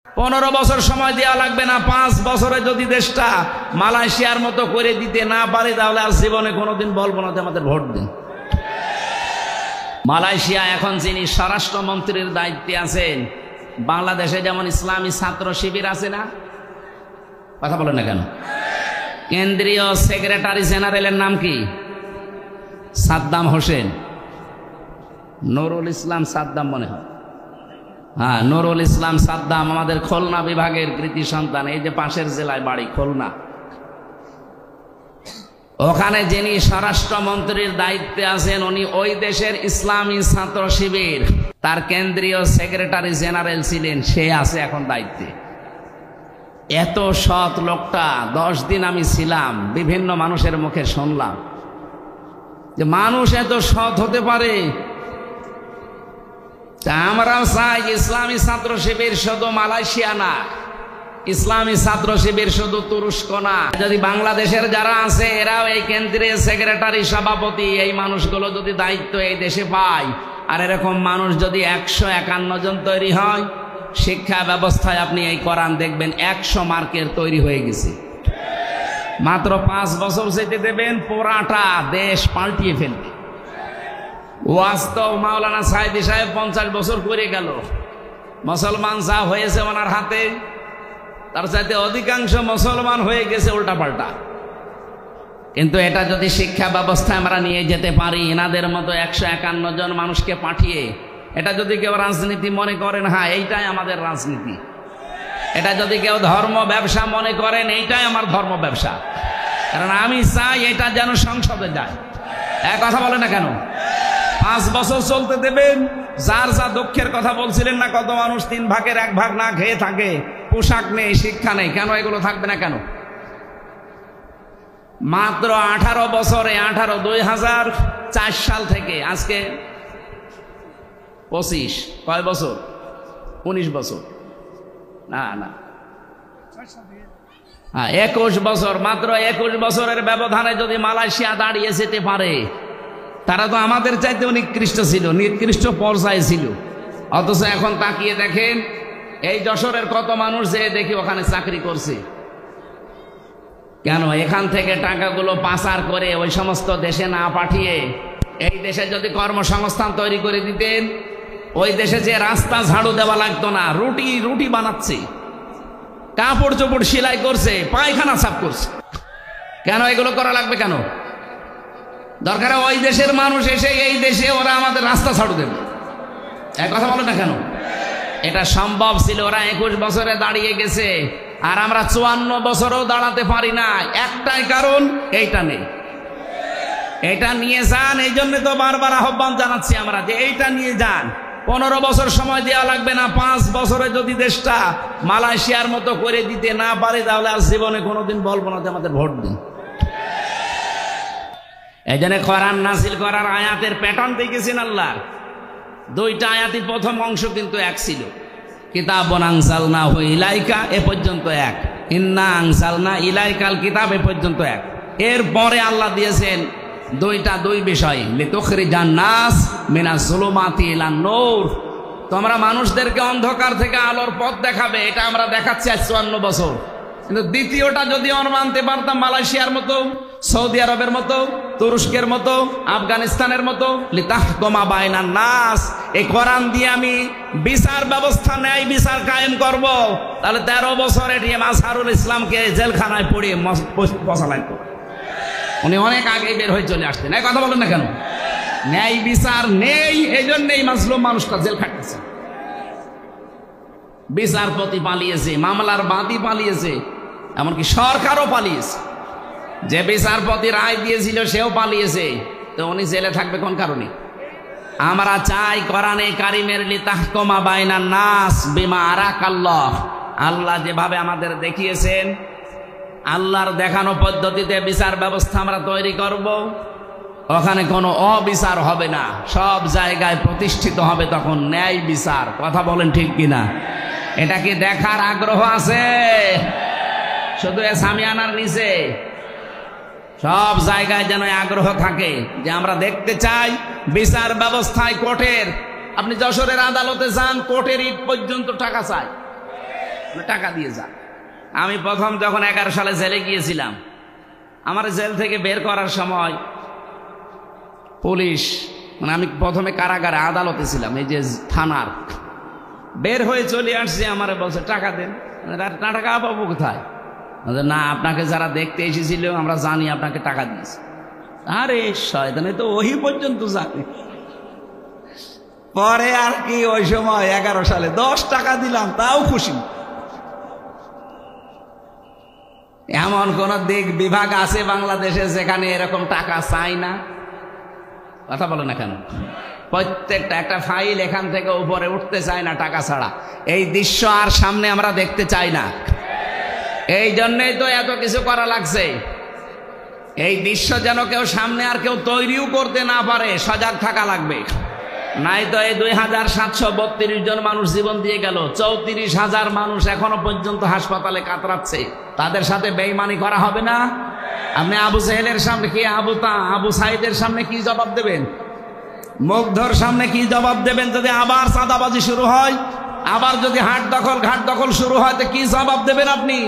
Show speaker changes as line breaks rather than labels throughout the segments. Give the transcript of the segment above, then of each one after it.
15 বছর সময় দেওয়া লাগবে না, 5 বছরে যদি দেশটা মালয়েশিয়ার মতো করে দিতে না পারে তাহলে আর জীবনে কোনোদিন বলবো না যে আমাদের ভোট দিন। মালয়েশিয়া এখন যিনি স্বরাষ্ট্রমন্ত্রীর দায়িত্বে আছেন, বাংলাদেশে যেমন ইসলামী ছাত্র শিবির আছে না, কথা বলেন না কেন? কেন্দ্রীয় সেক্রেটারি জেনারেলের নাম কি? সাদ্দাম হোসেন, নুরুল ইসলাম সাদ্দাম মনে হয়। হ্যাঁ, নুরুল ইসলাম সাদ্দাম আমাদের খুলনা বিভাগের কৃতি সন্তান। এই যে পাশের জেলায় বাড়ি খুলনা, ওখানে যিনি স্বরাষ্ট্রমন্ত্রীর দায়িত্বে আছেন উনি ওই দেশের ইসলামী ছাত্র শিবির তার কেন্দ্রীয় সেক্রেটারি জেনারেল ছিলেন, সে আছে এখন দায়িত্বে। এত সৎ লোকটা, 10 দিন আমি ছিলাম, বিভিন্ন মানুষের মুখে শুনলাম যে মানুষ এত সৎ হতে পারে। আমরাও চাই ইসলামী ছাত্র শিবির শুধু মালয়েশিয়া না, ইসলামী ছাত্র শিবির শুধু তুরস্ক না, যদি বাংলাদেশের যারা আছে এরাও এই কেন্দ্রীয় সেক্রেটারি সভাপতি, এই মানুষগুলো যদি দায়িত্ব এই দেশে পায়, আর এরকম মানুষ যদি 151 জন তৈরি হয়, শিক্ষা ব্যবস্থায় আপনি এই কোরআন দেখবেন 100 মার্কের তৈরি হয়ে গেছে। মাত্র 5 বছর যেতে দেবেন, পুরাটা দেশ পাল্টিয়ে ফেলবে। ওয়াস্তব মাওলানা সাইদি সাহেব 50 বছর করে গেল, মুসলমান যা হয়েছে ওনার হাতে, তার চাইতে অধিকাংশ মুসলমান হয়ে গেছে উল্টাপাল্টা। কিন্তু এটা যদি শিক্ষা ব্যবস্থায় আমরা নিয়ে যেতে পারি, এনাদের মতো 151 জন মানুষকে পাঠিয়ে, এটা যদি কেউ রাজনীতি মনে করেন, হ্যাঁ এইটাই আমাদের রাজনীতি, এটা যদি কেউ ধর্ম ব্যবসা মনে করেন, এইটাই আমার ধর্ম ব্যবসা, কারণ আমি চাই এটা যেন সংসদে যায়। এক কথা বলে না কেন? 5 বছর চলতে দেবেন। যার যা দুঃখের কথা বলছিলেন না, কত মানুষ 3 ভাগের 1 ভাগ না খেয়ে থাকে, পোশাক নেই, শিক্ষা নেই, কেন এগুলো থাকবে না কেন? মাত্র 18 বছরে, 2004 সাল থেকে আজকে 25, কয় বছর? 19 বছর না, 21 বছর। মাত্র 21 বছরের ব্যবধানে যদি মালয়েশিয়া দাঁড়িয়ে যেতে পারে, তারা তো আমাদের চাইতেও নিকৃষ্ট ছিল, নিকৃষ্ট পর্যায়ে ছিল। অথচ এখন তাকিয়ে দেখেন, এই যশোরের কত মানুষ যে দেখি ওখানে চাকরি করছে। কেন? এখান থেকে টাকাগুলো পাচার করে ওই সমস্ত দেশে না পাঠিয়ে এই দেশে যদি কর্মসংস্থান তৈরি করে দিতেন, ওই দেশে যে রাস্তা ঝাড়ু দেওয়া লাগতো না, রুটি বানাচ্ছে, কাপড় চোপড় সেলাই করছে, পায়খানা সাফ করছে। কেন এগুলো করা লাগবে? কেন দরকার? ওই দেশের মানুষ এসে এই দেশে ওরা আমাদের রাস্তা ঝাড়ু দেবে। এক কথা বলে না কেন? এটা সম্ভব ছিল। ওরা 21 বছরে দাঁড়িয়ে গেছে, আর আমরা 54 বছরেও দাঁড়াতে পারি না। একটাই কারণ, এইটা নেই। এটা নিয়ে যান, এই জন্য তো বারবার আহ্বান জানাচ্ছি আমরা যে এইটা নিয়ে যান। 15 বছর সময় দেওয়া লাগবে না, 5 বছরে যদি দেশটা মালয়েশিয়ার মতো করে দিতে না পারে তাহলে আর জীবনে কোনোদিন বলবো না যে আমাদের ভোট দিন। এই জন্য কোরআন নাজিল করার আয়াতের প্যাটার্ন দেখেছেন আল্লাহ। 2টা আয়াতই প্রথম অংশ কিন্তু এক ছিল, কিতাবুন আনজালনাহু ইলাইকা এ পর্যন্ত এক, ইন্না আনজালনা ইলাইকাল কিতাব এ পর্যন্ত এক। এরপরে আল্লাহ দিয়েছেন 2 বিষয়, লিতুখরিজান নাস মিনাজ যুলুমাতি ইলান নূর, তোমরা মানুষদেরকে অন্ধকার থেকে আলোর পথ দেখাবে। এটা আমরা দেখাচ্ছি আজ 54 বছর। কিন্তু দ্বিতীয়টা যদি আমরা মানতে পারতাম, মালয়েশিয়ার মতো, সৌদি আরবের মতো, তুরস্কের মতো, আফগানিস্তানের মতো, লিতাহকুমা বাইনান নাস, এই কোরআন দিয়ে আমি বিচার ব্যবস্থা, ন্যায় বিচার কায়েম করব, তাহলে 13 বছর এটিএম আজহারুল ইসলামকে জেলখানায় পড়িয়ে বসালাইত। উনি অনেক আগে বের হয়ে চলে আসতেন। এই কথা বলেন না কেন? ন্যায় বিচার নেই, এই জন্যই মাজলুম মানুষটা জেল খাটতেছে। বিচারপতি পালিয়েছে, মামলার বাদী পালিয়েছে, এমনকি সরকারও পালিয়েছে। যে বিচারপতি রায় দিয়েছিল সেও পালিয়েছে, তো উনি জেলে থাকবে কোন কারণে? আমরা চাই কোরআনে কারিমের লিতাহকুমা বাইনান নাস বিমা আরাকাল্লাহ, আল্লাহ যেভাবে আমাদের দেখিয়েছেন, আল্লাহর দেখানো পদ্ধতিতে বিচার ব্যবস্থা আমরা তৈরি করব। ওখানে কোনো অবিচার হবে না, সব জায়গায় প্রতিষ্ঠিত হবে তখন ন্যায় বিচার। কথা বলেন ঠিক কিনা? এটা কি দেখার আগ্রহ আছে? শুধু সামিয়ানার নিচে সব জায়গায় যেন আগ্রহ থাকে যে আমরা দেখতে চাই বিচার ব্যবস্থায় কোর্টের। আপনি যশোরের আদালতে যান, কোর্টের ইট পর্যন্ত টাকা চায়। টাকা দিয়ে যা। আমি প্রথম যখন 11 সালে জেলে গিয়েছিলাম, আমার জেল থেকে বের করার সময় পুলিশ, মানে আমি প্রথমে কারাগারে আদালতে ছিলাম, এই যে থানার, বের হয়ে চলে আসছে, আমার বলছে টাকা দেন। টাকা পাবো কোথায়? না, আপনাকে যারা দেখতে এসেছিল আমরা জানি আপনাকে টাকা দিয়েছে। আরে শয়তানে তো ওই পর্যন্ত জানে। পরে আর কি, ওই সময় 11 সালে 10 টাকা দিলাম, তাও খুশি। এমন কোন দিক বিভাগ আছে বাংলাদেশে যেখানে এরকম টাকা চাই না? কথা বলো না কেন? প্রত্যেকটা একটা ফাইল এখান থেকে উপরে উঠতে চায় না টাকা ছাড়া। এই দৃশ্য আর সামনে আমরা দেখতে চাই না। এই জন্যই তো এত কিছু করা লাগছে। এই দৃশ্য যেন কেউ সামনে আর কেউ তৈরিও করতে না পারে, সজাগ থাকা লাগবে। নাই তো এই 2732 জন মানুষ জীবন দিয়ে গেল, 34,000 মানুষ এখনো পর্যন্ত হাসপাতালে কাতরাচ্ছে। তাদের সাথে বেঈমানি করা হবে না? আপনি আবু জেহেলের সামনে কি, আবু সাইদের সামনে কি জবাব দেবেন? মুগ্ধর সামনে কি জবাব দেবেন? যদি আবার চাঁদাবাজি শুরু হয়, আবার যদি হাট দখল ঘাট দখল শুরু হয়, তো কি জবাব দেবেন আপনি?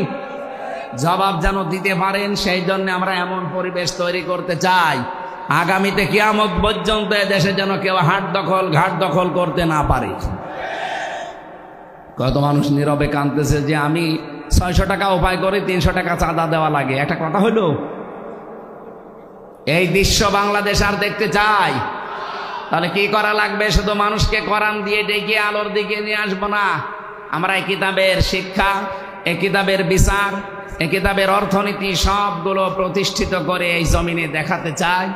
জবাব যেন দিতে পারেন, সেই জন্য আমরা এমন পরিবেশ তৈরি করতে চাই আগামীতে কিয়ামত পর্যন্ত দেশে যেন কেউ হাট দখল ঘাট দখল করতে না পারে। কত মানুষ নীরবে কাঁদতেছে যে আমি 600 টাকা উপায় করে 300 টাকা চাঁদা দেওয়া লাগে। একটা কথা হলো, এই দৃশ্য বাংলাদেশ আর দেখতে চাই? তাহলে কি করা লাগবে? শুধু মানুষকে কোরআন দিয়ে ডেকে আলোর দিকে নিয়ে আসবো না। আমরা এই কিতাবের শিক্ষা, এই কিতাবের বিচার, এই কিতাবের অর্থনীতি সবগুলো প্রতিষ্ঠিত করে এই জমিনে দেখাতে চাই।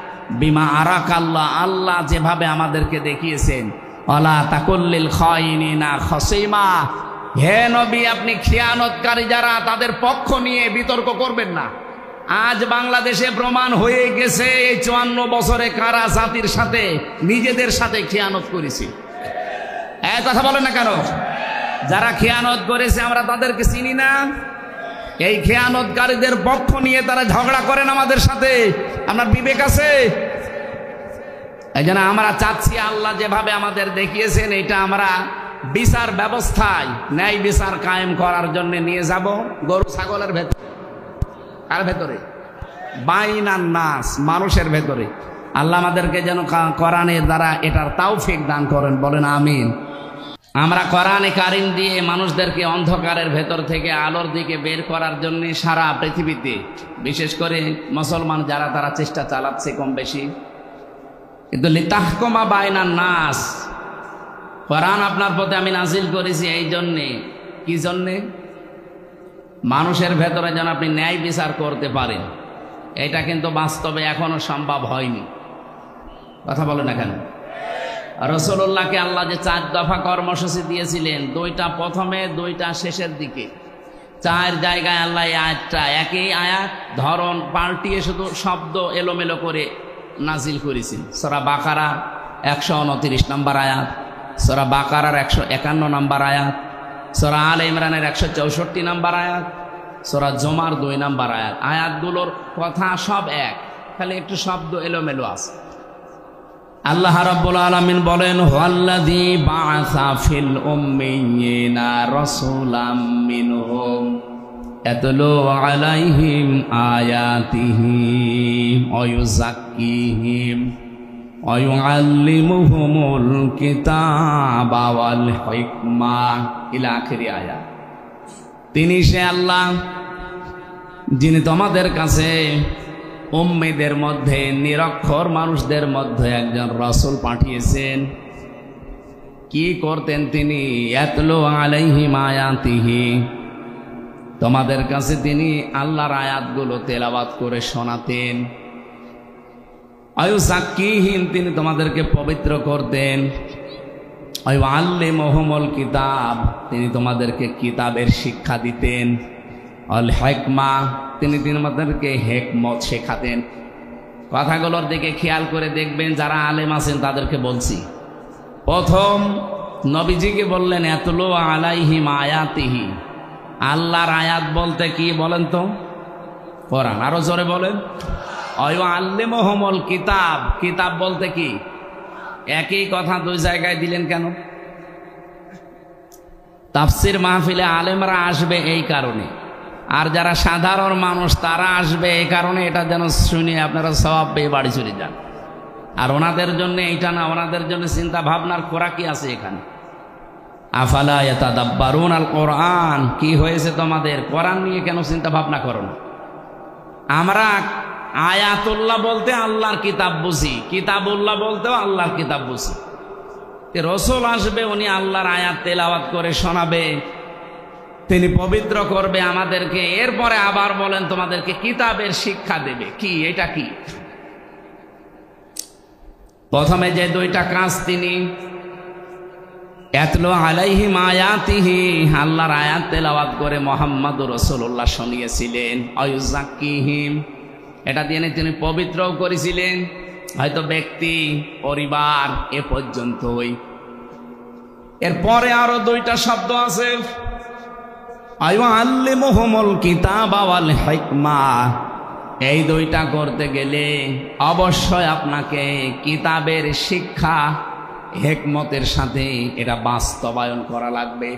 বিমা আরাক আল্লাহ, আল্লাহ যেভাবে আমাদেরকে দেখিয়েছেন, ওয়ালা তাকুল্লিল খাইনিনা খসিমা, হে নবী আপনি খিয়ানতকারী যারা তাদের পক্ষ নিয়ে বিতর্ক করবেন না। আজ বাংলাদেশে প্রমাণ হয়ে গেছে এই 54 বছরে কারা জাতির সাথে নিজেদের সাথে খিয়ানত করেছি। এক কথা বলেন না কেন? যারা খিয়ানত করেছে আমরা তাদেরকে চিনি না? এই খেয়ানতকারীদের পক্ষ নিয়ে তারা ঝগড়া করেন আমাদের সাথে। আপনার বিবেক আছে? এই জন্য আমরা চাচ্ছি আল্লাহ যেভাবে আমাদের দেখিয়েছেন, এটা আমরা বিচার ব্যবস্থায় ন্যায় বিচার কায়েম করার জন্য নিয়ে যাব। গরু ছাগলের ভেতরে, কার ভেতরে? বাইনান নাস, মানুষের ভেতরে। আল্লাহ আমাদেরকে যেন কোরআনের দ্বারা এটার তৌফিক দান করেন, বলেন আমিন। আমরা কোরআনে কারিম দিয়ে মানুষদেরকে অন্ধকারের ভেতর থেকে আলোর দিকে বের করার জন্য সারা পৃথিবীতে, বিশেষ করে মুসলমান যারা, তারা চেষ্টা চালাচ্ছে কম বেশি। কিন্তু লিতাহকুমা বাইনান নাস, কোরআন আপনার প্রতি আমি নাজিল করেছি এই জন্যে। কি জন্যে? মানুষের ভেতরে যেন আপনি ন্যায় বিচার করতে পারেন। এটা কিন্তু বাস্তবে এখনো সম্ভব হয়নি। কথা বলে না কেন? রাসূলুল্লাহকে আল্লাহ যে 4 দফা কর্মসূচি দিয়েছিলেন, 2টা প্রথমে, 2টা শেষের দিকে, 4 জায়গায় আল্লাহ এই আয়াতটা, একই আয়াত ধরন পাল্টিয়ে শুধু শব্দ এলোমেলো করে নাজিল করেছেন। সূরা বাকারা 129 নম্বর আয়াত, সূরা বাকারার 151 নম্বর আয়াত, সূরা আলে ইমরানের 164 নম্বর আয়াত, সূরা জুমার 2 নম্বর আয়াত। আয়াতগুলোর কথা সব এক, খালি একটু শব্দ এলোমেলো আছে। আল্লাহ রাব্বুল আলামিন বলেন, হুয়াল্লাযী বাআসা ফিল উম্মিয়িনা রাসূলাম মিনহুম ইয়াতলু আলাইহিম আয়াতিহি ওয়া ইউযাক্কিহিম ওয়া ইউআল্লিমুহুমুল কিতাবা ওয়াল হিকমা ইলা আখিরি আয়াত। তিনি সে আল্লাহ যিনি তোমাদের কাছে উম্মীদের মধ্যে, নিরক্ষর মানুষদের মধ্যে একজন রাসূল পাঠিয়েছেন। কি করতেন তিনি? ইয়াতলু আলাইহিম আয়াতিহি, তোমাদের কাছে তিনি আল্লাহর আয়াতগুলো তেলাওয়াত করে শোনাতেন। আয়ুযাক্কিহিম, তিনি তোমাদেরকে পবিত্র করতেন। আয়ুআল্লিমুহুমুল কিতাব, তিনি তোমাদেরকে কিতাবের শিক্ষা দিতেন। আল হিকমা, তিনি তোমাদেরকে হিকমত শেখাতেন। কথাগুলোর দিকে খেয়াল করে দেখবেন, যারা আলেম আছেন তাদেরকে বলছি। প্রথম নবীজিকে বললেন ইয়াতলু আলাইহিম আয়াতিহি, আল্লাহর আয়াত বলতে কি বলেন তো? কোরআন। আরো জোরে বলেন। আল্লিমুহুমুল কিতাব, কিতাব বলতে কি? একই কথা 2 জায়গায় দিলেন কেন? তাফসির মাহফিলে আলেমরা আসবে এই কারণে, আর যারা সাধারণ মানুষ তারা আসবে এই কারণে এটা যেন শুনে আপনারা সওয়াব পেয়ে বাড়ি চলে যান। আর ওনাদের জন্য এইটা না, ওনাদের জন্য চিন্তা ভাবনার খোরাকি আছে এখানে। আফালা ইয়াতাদাব্বারুন আল কোরআন, কি হয়েছে তোমাদের? কোরআন নিয়ে কেন চিন্তা ভাবনা করো না? আমরা আয়াতুল্লাহ বলতে আল্লাহর কিতাব বুঝি, কিতাবুল্লাহ বলতেও আল্লাহর কিতাব বুঝি। রসুল আসবে, উনি আল্লাহর আয়াত তেলাওয়াত করে শোনাবে, তিনি পবিত্র করবে আমাদেরকে, এরপরে আবার বলেন তোমাদেরকে কিতাবের শিক্ষা দেবে। কি এটা? কি প্রথমে যে দুইটা কাজ তিনি ইয়াতলু আলাইহিম আয়াতিহি, আল্লাহর আয়াত তেলাওয়াত করে মুহাম্মদুর রাসূলুল্লাহ শুনিয়েছিলেন। আয়ুযাক্কিহিম, এটা দিয়ে তিনি পবিত্রও করেছিলেন, হয়তো ব্যক্তি পরিবার এ পর্যন্তই। এরপরে আরো দুইটা শব্দ আছে, আয়ুআল্লিমুহুমুল কিতাবা ওয়াল হিকমা। এই দুইটা করতে গেলে অবশ্যই আপনাকে কিতাবের শিক্ষা হিকমতের সাথে এটা বাস্তবায়ন করা লাগবে।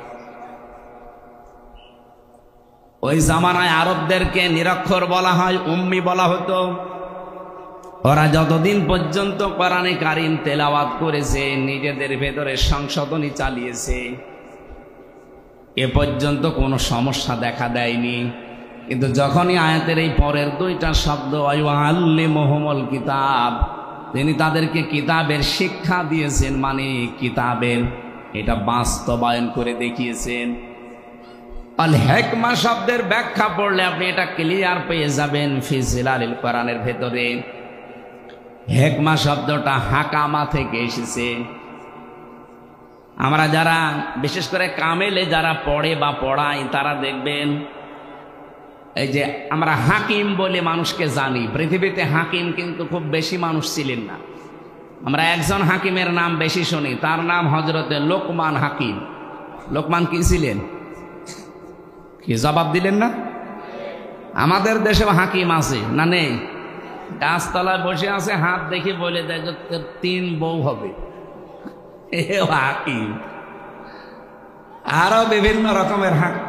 ওই জামানায় আরবদেরকে নিরক্ষর বলা হয়, উম্মি বলা হতো। ওরা যতদিন পর্যন্ত কোরআনে কারিম তেলাওয়াত করেছে, নিজেদের ভেতরে সংশোধনী চালিয়েছে, এ পর্যন্ত কোনো সমস্যা দেখা দেয়নি। কিন্তু যখনই আয়াতের এই পরের দুইটা শব্দ আল্লিমুহুমুল কিতাব, তিনি তাদেরকে কিতাবের শিক্ষা দিয়েছেন, মানে কিতাবের এটা বাস্তবায়ন করে দেখিয়েছেন। আল হিকমা শব্দের ব্যাখ্যা পড়লে আপনি এটা ক্লিয়ার পেয়ে যাবেন ফি জিলালিল কোরআনের ভেতরে। হিকমা শব্দটা হাকামা থেকে এসেছে। আমরা যারা বিশেষ করে কামেলে যারা পড়ে বা পড়াই তারা দেখবেন, এই যে আমরা হাকিম বলে মানুষকে জানি, পৃথিবীতে হাকিম কিন্তু খুব বেশি মানুষ ছিলেন না। আমরা একজন হাকিমের নাম বেশি শুনি, তার নাম হযরতে লোকমান হাকিম। লোকমান কি ছিলেন? কি জবাব দিলেন না? আমাদের দেশে হাকিম আছে না নেই? গাছতলায় বসে আছে, হাত দেখে বলে দেয় যে 3 বউ হবে, এ হাকিম। আরো বিভিন্ন রকমের হাকিম।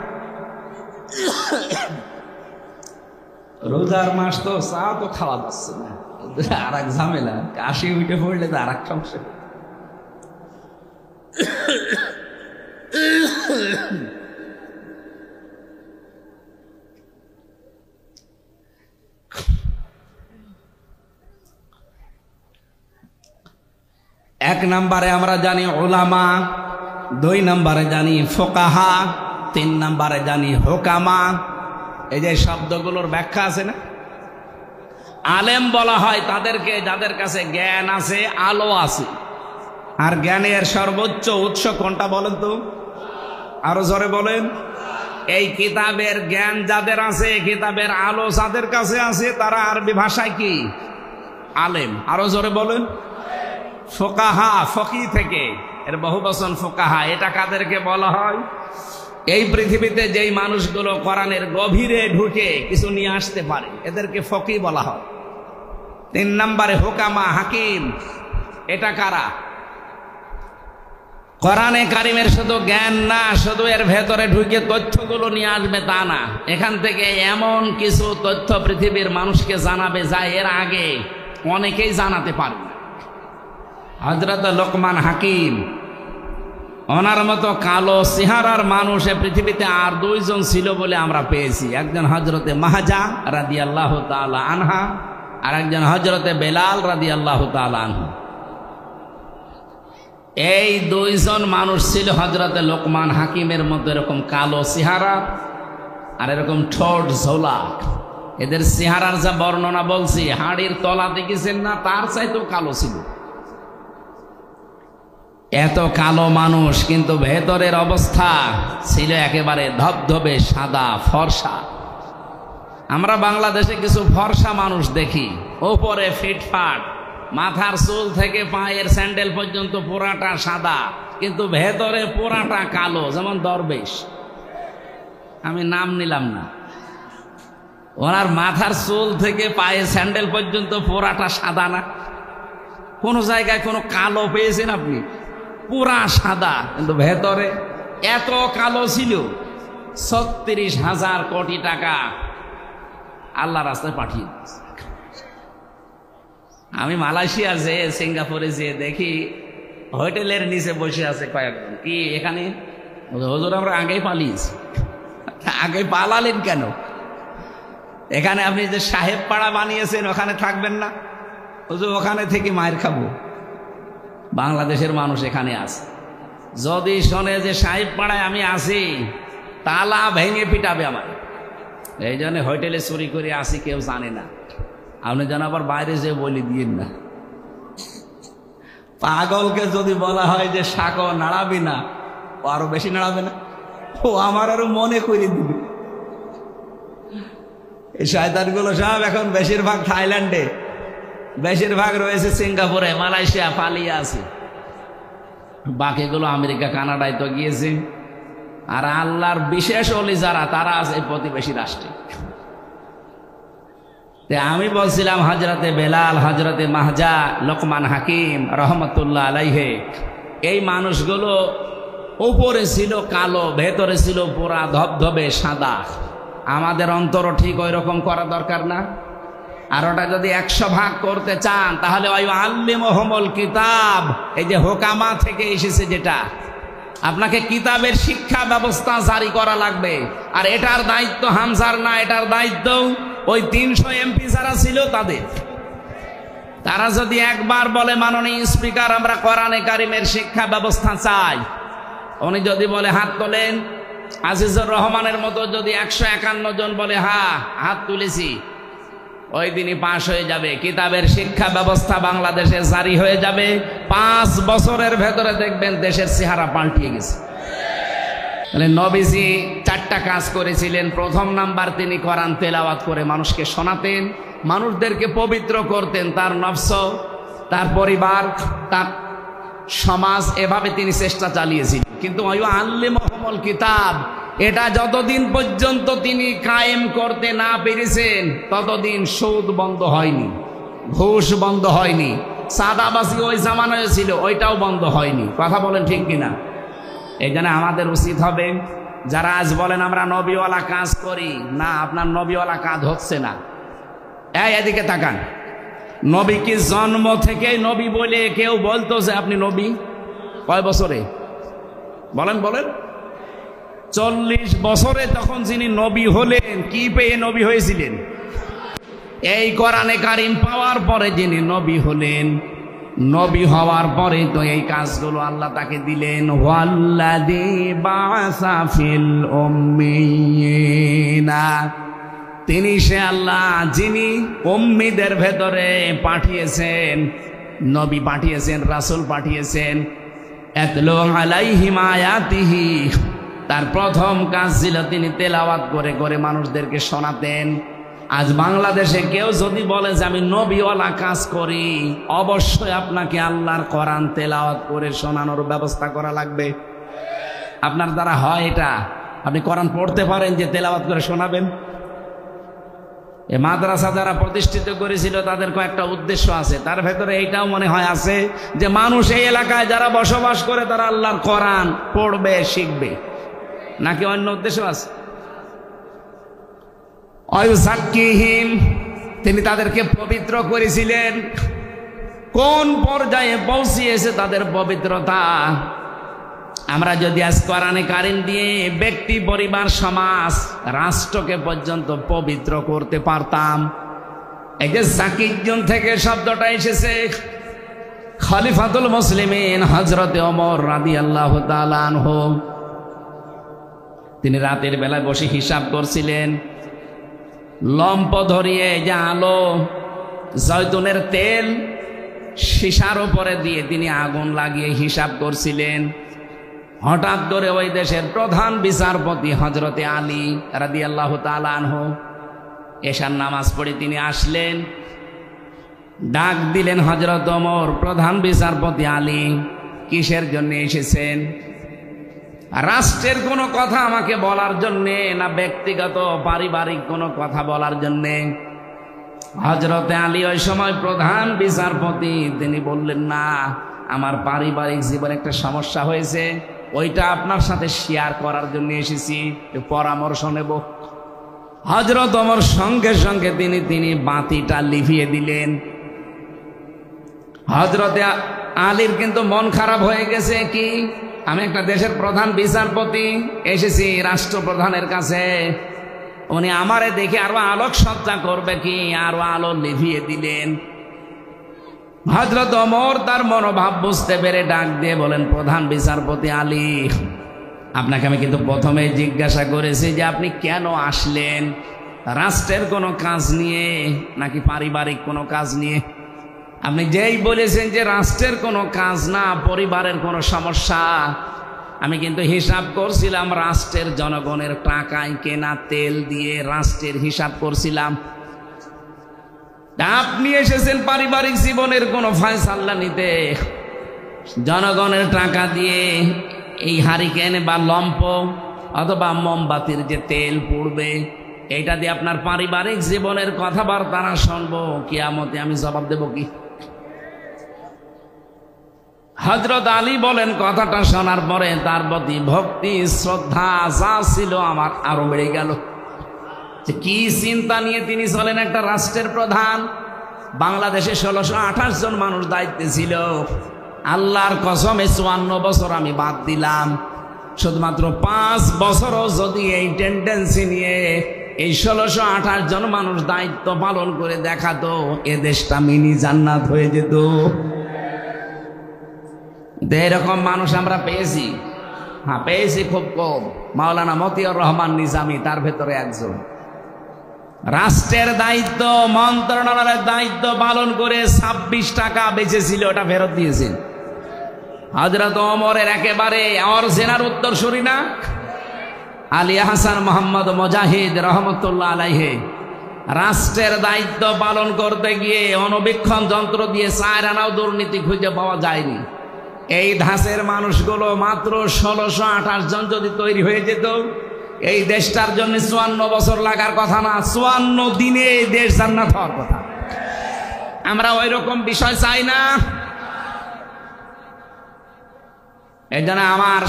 রোজার মাস তো চা তো খাওয়া যাচ্ছে না, আর এক ঝামেলা, কাশি উঠে পড়লে তো আর এক সমস্যা। এক নম্বরে আমরা জানি উলামা, 2 নম্বরে জানি ফুকাহা, 3 নম্বরে জানি হুকামা। এই যে শব্দগুলোর ব্যাখ্যা আছে না, আলেম বলা হয় তাদেরকে যাদের কাছে জ্ঞান আছে, আলো আছে। আর জ্ঞানের সর্বোচ্চ উৎস কোনটা বলেন তো? আরো জোরে বলেন। এই কিতাবের জ্ঞান যাদের আছে, কিতাবের আলো যাদের কাছে আছে, তারা আরবি ভাষায় কি? আলেম। আরো জোরে বলেন। ফুকাহা, ফকি থেকে এর বহুবচন ফুকাহা। এটা কাদেরকে বলা হয়? এই পৃথিবীতে যেই মানুষগুলো কোরআনের গভীরে ঢুকে কিছু নিয়ে আসতে পারে, এদেরকে ফকি বলা হয়। 3 নম্বরে হুকামা, হাকিম। এটা কারা? কোরআনে কারিমের শুধু জ্ঞান না, শুধু এর ভেতরে ঢুকে তথ্যগুলো নিয়ে আসবে তা না, এখান থেকে এমন কিছু তথ্য পৃথিবীর মানুষকে জানাবে যা এর আগে অনেকেই জানাতে পারবে। হযরত লোকমান হাকিম, ওনার মতো কালো চেহারার মানুষ পৃথিবীতে আর 2 জন ছিল বলে আমরা পেয়েছি। একজন হযরতে মাহজা রাদিয়াল্লাহু তাআলা আনহা, আর একজন হযরতে বেলাল রাদিয়াল্লাহু তাআলা আনহু। এই 2 জন মানুষ ছিল হযরতে লোকমান হাকিমের মতো এরকম কালো চেহারা আর এরকম ঠোঁট ঝোলা। এদের চেহারার যা বর্ণনা বলছি, হাড়ির তলা দেখেছেন না, তার চাইতেও কালো ছিল। এত কালো মানুষ, কিন্তু ভেতরের অবস্থা ছিল একেবারে ধবধবে সাদা ফর্সা। আমরা বাংলাদেশে কিছু ফর্সা মানুষ দেখি, ওপরে ফিটফাট, মাথার চুল থেকে পায়ের স্যান্ডেল পর্যন্ত পুরাটা সাদা, কিন্তু ভেতরে পুরাটা কালো, যেমন দরবেশ। আমি নাম নিলাম না। ওনার মাথার চুল থেকে পায়ের স্যান্ডেল পর্যন্ত পুরাটা সাদা না? কোন জায়গায় কোনো কালো পেয়েছেন আপনি? পুরা সাদা, কিন্তু ভেতরে এত কালো ছিল, 36,000 কোটি টাকা আল্লাহ রাস্তায় পাঠিয়ে দিয়েছে। আমি মালয়েশিয়া যে সিঙ্গাপুরে যে দেখি হোটেলের নিচে বসে আছে কয়েকজন, কি এখানে হুজুর আমরা আগেই পালিয়েছি। আগে পালালেন কেন? এখানে আপনি যে সাহেব পাড়া বানিয়েছেন ওখানে থাকবেন না? হুজুর ওখানে থেকে মায়ের খাবো। বাংলাদেশের মানুষ এখানে আছে, যদি শোনে যে সাহেব পাড়ায় আমি আছি তালা ভেঙে পিটাবে আমার। এই জন্য হোটেলে চুরি করে আসি, কেউ জানে না। আপনি যেন আবার বাইরে যে বলে দিয়েন না। পাগলকে যদি বলা হয় যে শাক নাড়াবি না, ও আরো বেশি নাড়াবে না, ও আমার আরো মনে করে দিবে। এই শয়তানগুলো সব এখন বেশিরভাগ থাইল্যান্ডে, বেশিরভাগ রয়েছে সিঙ্গাপুরে, মালয়েশিয়া, পালিয়ে আছে। বাকিগুলো আমেরিকা, কানাডায় তো গিয়েছে। আর আল্লাহর বিশেষ ওলি যারা, তারা আছে প্রতিবেশী রাষ্ট্রে। আমি বলছিলাম হজরতে বেলাল, হজরতে মাহজা, লোকমান হাকিম রহমতুল্লাহ আলাইহে, এই মানুষগুলো উপরে ছিল কালো, ভেতরে ছিল পুরা ধবধবে সাদা। আমাদের অন্তর ঠিক ওই রকম করা দরকার না? আর ওটা যদি 100 ভাগ করতে চান তাহলে ওই আল্লিমুহুমুল কিতাব, এই যে হোকামা থেকে এসেছে, যেটা আপনাকে কিতাবের শিক্ষা ব্যবস্থা জারি করা লাগবে। আর এটার দায়িত্ব হামজার না, এটার দায়িত্ব ওই 300 এমপি যারা ছিল তাদের। তারা যদি একবার বলে মাননীয় স্পিকার আমরা কোরআনে কারিমের শিক্ষা ব্যবস্থা চাই, উনি যদি বলে হাত তোলেন, আজিজুর রহমানের মতো যদি 151 জন বলে হ্যাঁ হাত তুলেছি, ওই দিনই পাশ হয়ে যাবে। কিতাবের শিক্ষা ব্যবস্থা বাংলাদেশে জারি হয়ে যাবে। 5 বছরের ভেতরে দেখবেন দেশের চেহারা পাল্টিয়ে গেছে। নবীজি 4টা কাজ করেছিলেন। প্রথম নাম্বার, তিনি কোরআন তেলাওয়াত করে মানুষকে শোনাতেন, মানুষদেরকে পবিত্র করতেন, তার নফস, তার পরিবার, তার সমাজ, এভাবে তিনি চেষ্টা চালিয়েছিলেন। কিন্তু আল্লিমুহুমুল কিতাব, এটা যতদিন পর্যন্ত তিনি কায়েম করতে না পেরেছেন ততদিন সুদ বন্ধ হয়নি, ঘুষ বন্ধ হয়নি, সাদাবাজি ওই জামানায় ছিল ওইটাও বন্ধ হয়নি। কথা বলেন ঠিক কিনা? এই জন্য আমাদের উচিত হবে, যারা আজ বলেন আমরা নবীওয়ালা কাজ করি না, আপনার নবীওয়ালা কাজ হচ্ছে না। এদিকে তাকান, নবী কি জন্ম থেকে নবী বলে কেউ বলতো যে আপনি নবী? কয় বছরে বলেন বলেন? 40 বছরে তখন যিনি নবী হলেন, কি পেয়ে নবী হয়েছিলেন? এই কোরআনে কারিম পাওয়ার পরে যিনি নবী হলেন, নবী হওয়ার পরে তো এই কাজগুলো আল্লাহ তাকে দিলেন। ওয়াল্লাযী বা'আসা ফিল উম্মিয়িনা, তিনি সে আল্লাহ যিনি উম্মিদের ভেতরে পাঠিয়েছেন, নবী পাঠিয়েছেন, রাসূল পাঠিয়েছেন। ইয়াতলু আলাইহিম আয়াতিহি, তার প্রথম কাজ ছিল তিনি তেলাওয়াত করে করে মানুষদেরকে শোনাতেন। আজ বাংলাদেশে কেউ যদি বলে যে আমি নবীওয়ালা কাজ করি, অবশ্যই আপনাকে আল্লাহর কোরআন তেলাওয়াত করে শোনানোর ব্যবস্থা করা লাগবে। আপনার দ্বারা হয় এটা? আপনি কোরআন পড়তে পারেন যে তেলাওয়াত করে শোনাবেন? এই মাদ্রাসা যারা প্রতিষ্ঠিত করেছিল তাদের কয়েকটা উদ্দেশ্য আছে, তার ভেতরে এইটাও মনে হয় আছে যে মানুষ এই এলাকায় যারা বসবাস করে তারা আল্লাহর কোরআন পড়বে, শিখবে, নাকি অন্য উদ্দেশ্য আছে? ওয়ায়ুযাক্কিহিম, তিনি তাদেরকে পবিত্র করেছিলেন। কোন পর্যায়ে পৌঁছিয়েছে তাদের পবিত্রতা? আমরা যদি আজ কোরআনে কারিম দিয়ে ব্যক্তি, পরিবার, সমাজ, রাষ্ট্রকে পর্যন্ত পবিত্র করতে পারতাম। এই যে যাকিজ্জুন থেকে শব্দটা এসেছে, খলিফাতুল মুসলিমিন হযরতে ওমর রাদিয়াল্লাহু তাআলা আনহু, তিনি রাতের বেলায় বসে হিসাব করছিলেন। লম্প ধরিয়ে যে আলো, জয়তুনের তেল সীসার উপরে দিয়ে তিনি আগুন লাগিয়ে হিসাব করছিলেন। হঠাৎ করে ওই দেশের প্রধান বিচারপতি হযরতে আলী রাদিয়াল্লাহু তাআলা আনহু এশার নামাজ পড়ে তিনি আসলেন, ডাক দিলেন, হযরত ওমর, প্রধান বিচারপতি আলী, কিসের জন্য এসেছেন? রাষ্ট্রের কোনো কথা আমাকে বলার জন্যে, না ব্যক্তিগত পারিবারিক কোনো কথা বলার জন্যে? হযরতে আলী ওই সময় প্রধান বিচারপতি, তিনি বললেন, না, আমার পারিবারিক জীবনে একটা সমস্যা হয়েছে, ওইটা আপনার সাথে শেয়ার করার জন্য এসেছি, পরামর্শ নেব। হযরত ওমর সঙ্গে সঙ্গে তিনি বাতিটা লিভিয়ে দিলেন। হযরতে আলীর কিন্তু মন খারাপ হয়ে গেছে, কি আমি একটা দেশের প্রধান বিচারপতি এসেছি রাষ্ট্রপ্রধানের কাছে, উনি আমারে দেখে আরো আলোকসজ্জা করবে কি, আরো আলো লিভিয়ে দিলেন। হযরত ওমর তার মনোভাব বুঝতে পেরে ডাক দিয়ে বলেন, প্রধান বিচারপতি আলী, আপনাকে আমি কিন্তু প্রথমে জিজ্ঞাসা করেছি যে আপনি কেন আসলেন, রাষ্ট্রের কোনো কাজ নিয়ে নাকি পারিবারিক কোনো কাজ নিয়ে? আপনি যেই বলেছেন যে রাষ্ট্রের কোনো কাজ না, পরিবারের কোনো সমস্যা, আমি কিন্তু হিসাব করছিলাম রাষ্ট্রের জনগণের টাকায় কেনা তেল দিয়ে রাষ্ট্রের হিসাব করছিলাম। আপনি এসেছেন পারিবারিক জীবনের কোনো ফয়সালা নিতে, জনগণের টাকা দিয়ে এই হারিকেন বা লম্প অথবা মোমবাতির যে তেল পুড়বে, এইটা দিয়ে আপনার পারিবারিক জীবনের কথাবার্তা শুনবো, কিয়ামতে আমি জবাব দেব কি? হযরত আলী বলেন, কথাটা শোনার পরে তার প্রতি ভক্তি শ্রদ্ধা যা ছিল আমার আরো বেড়ে গেল। যে কি চিন্তা নিয়ে তিনি চলেন, একটা রাষ্ট্রের প্রধান, বাংলাদেশে 1628 জন মানুষ দায়িত্বে ছিল। আল্লাহর কসমে 54 বছর আমি বাদ দিলাম, শুধুমাত্র 5 বছরও যদি এই টেন্ডেন্সি নিয়ে এই 1628 জন মানুষ দায়িত্ব পালন করে দেখাতো, এ দেশটা মিনি জান্নাত হয়ে যেত। এরকম মানুষ আমরা পেয়েছি, হ্যাঁ পেয়েছি খুব কম। মাওলানা মতিউর রহমান নিজামী তার ভেতরে একজন। রাষ্ট্রের দায়িত্ব, মন্ত্রণালয়ের দায়িত্ব পালন করে 26 টাকা বেঁচেছিল, ওটা ফেরত দিয়েছেন। হযরত ওমরের একেবারে অরিজিনাল উত্তরসূরি না, আলী হাসান মোহাম্মদ মুজাহিদ রহমতুল্লাহ আলাইহি, রাষ্ট্রের দায়িত্ব পালন করতে গিয়ে অণুবীক্ষণ যন্ত্র দিয়ে 4 আনাও দুর্নীতি খুঁজে পাওয়া যায়নি। এই ধাঁচের মানুষগুলো মাত্র 1628 জন যদি তৈরি হয়ে যেত, এই দেশটার জন্য 54 বছর লাগার কথা না, 54 দিনে এই দেশ জান্নাত হওয়ার কথা। আমরা ওই রকম বিষয় চাই না। এই জন্য আমার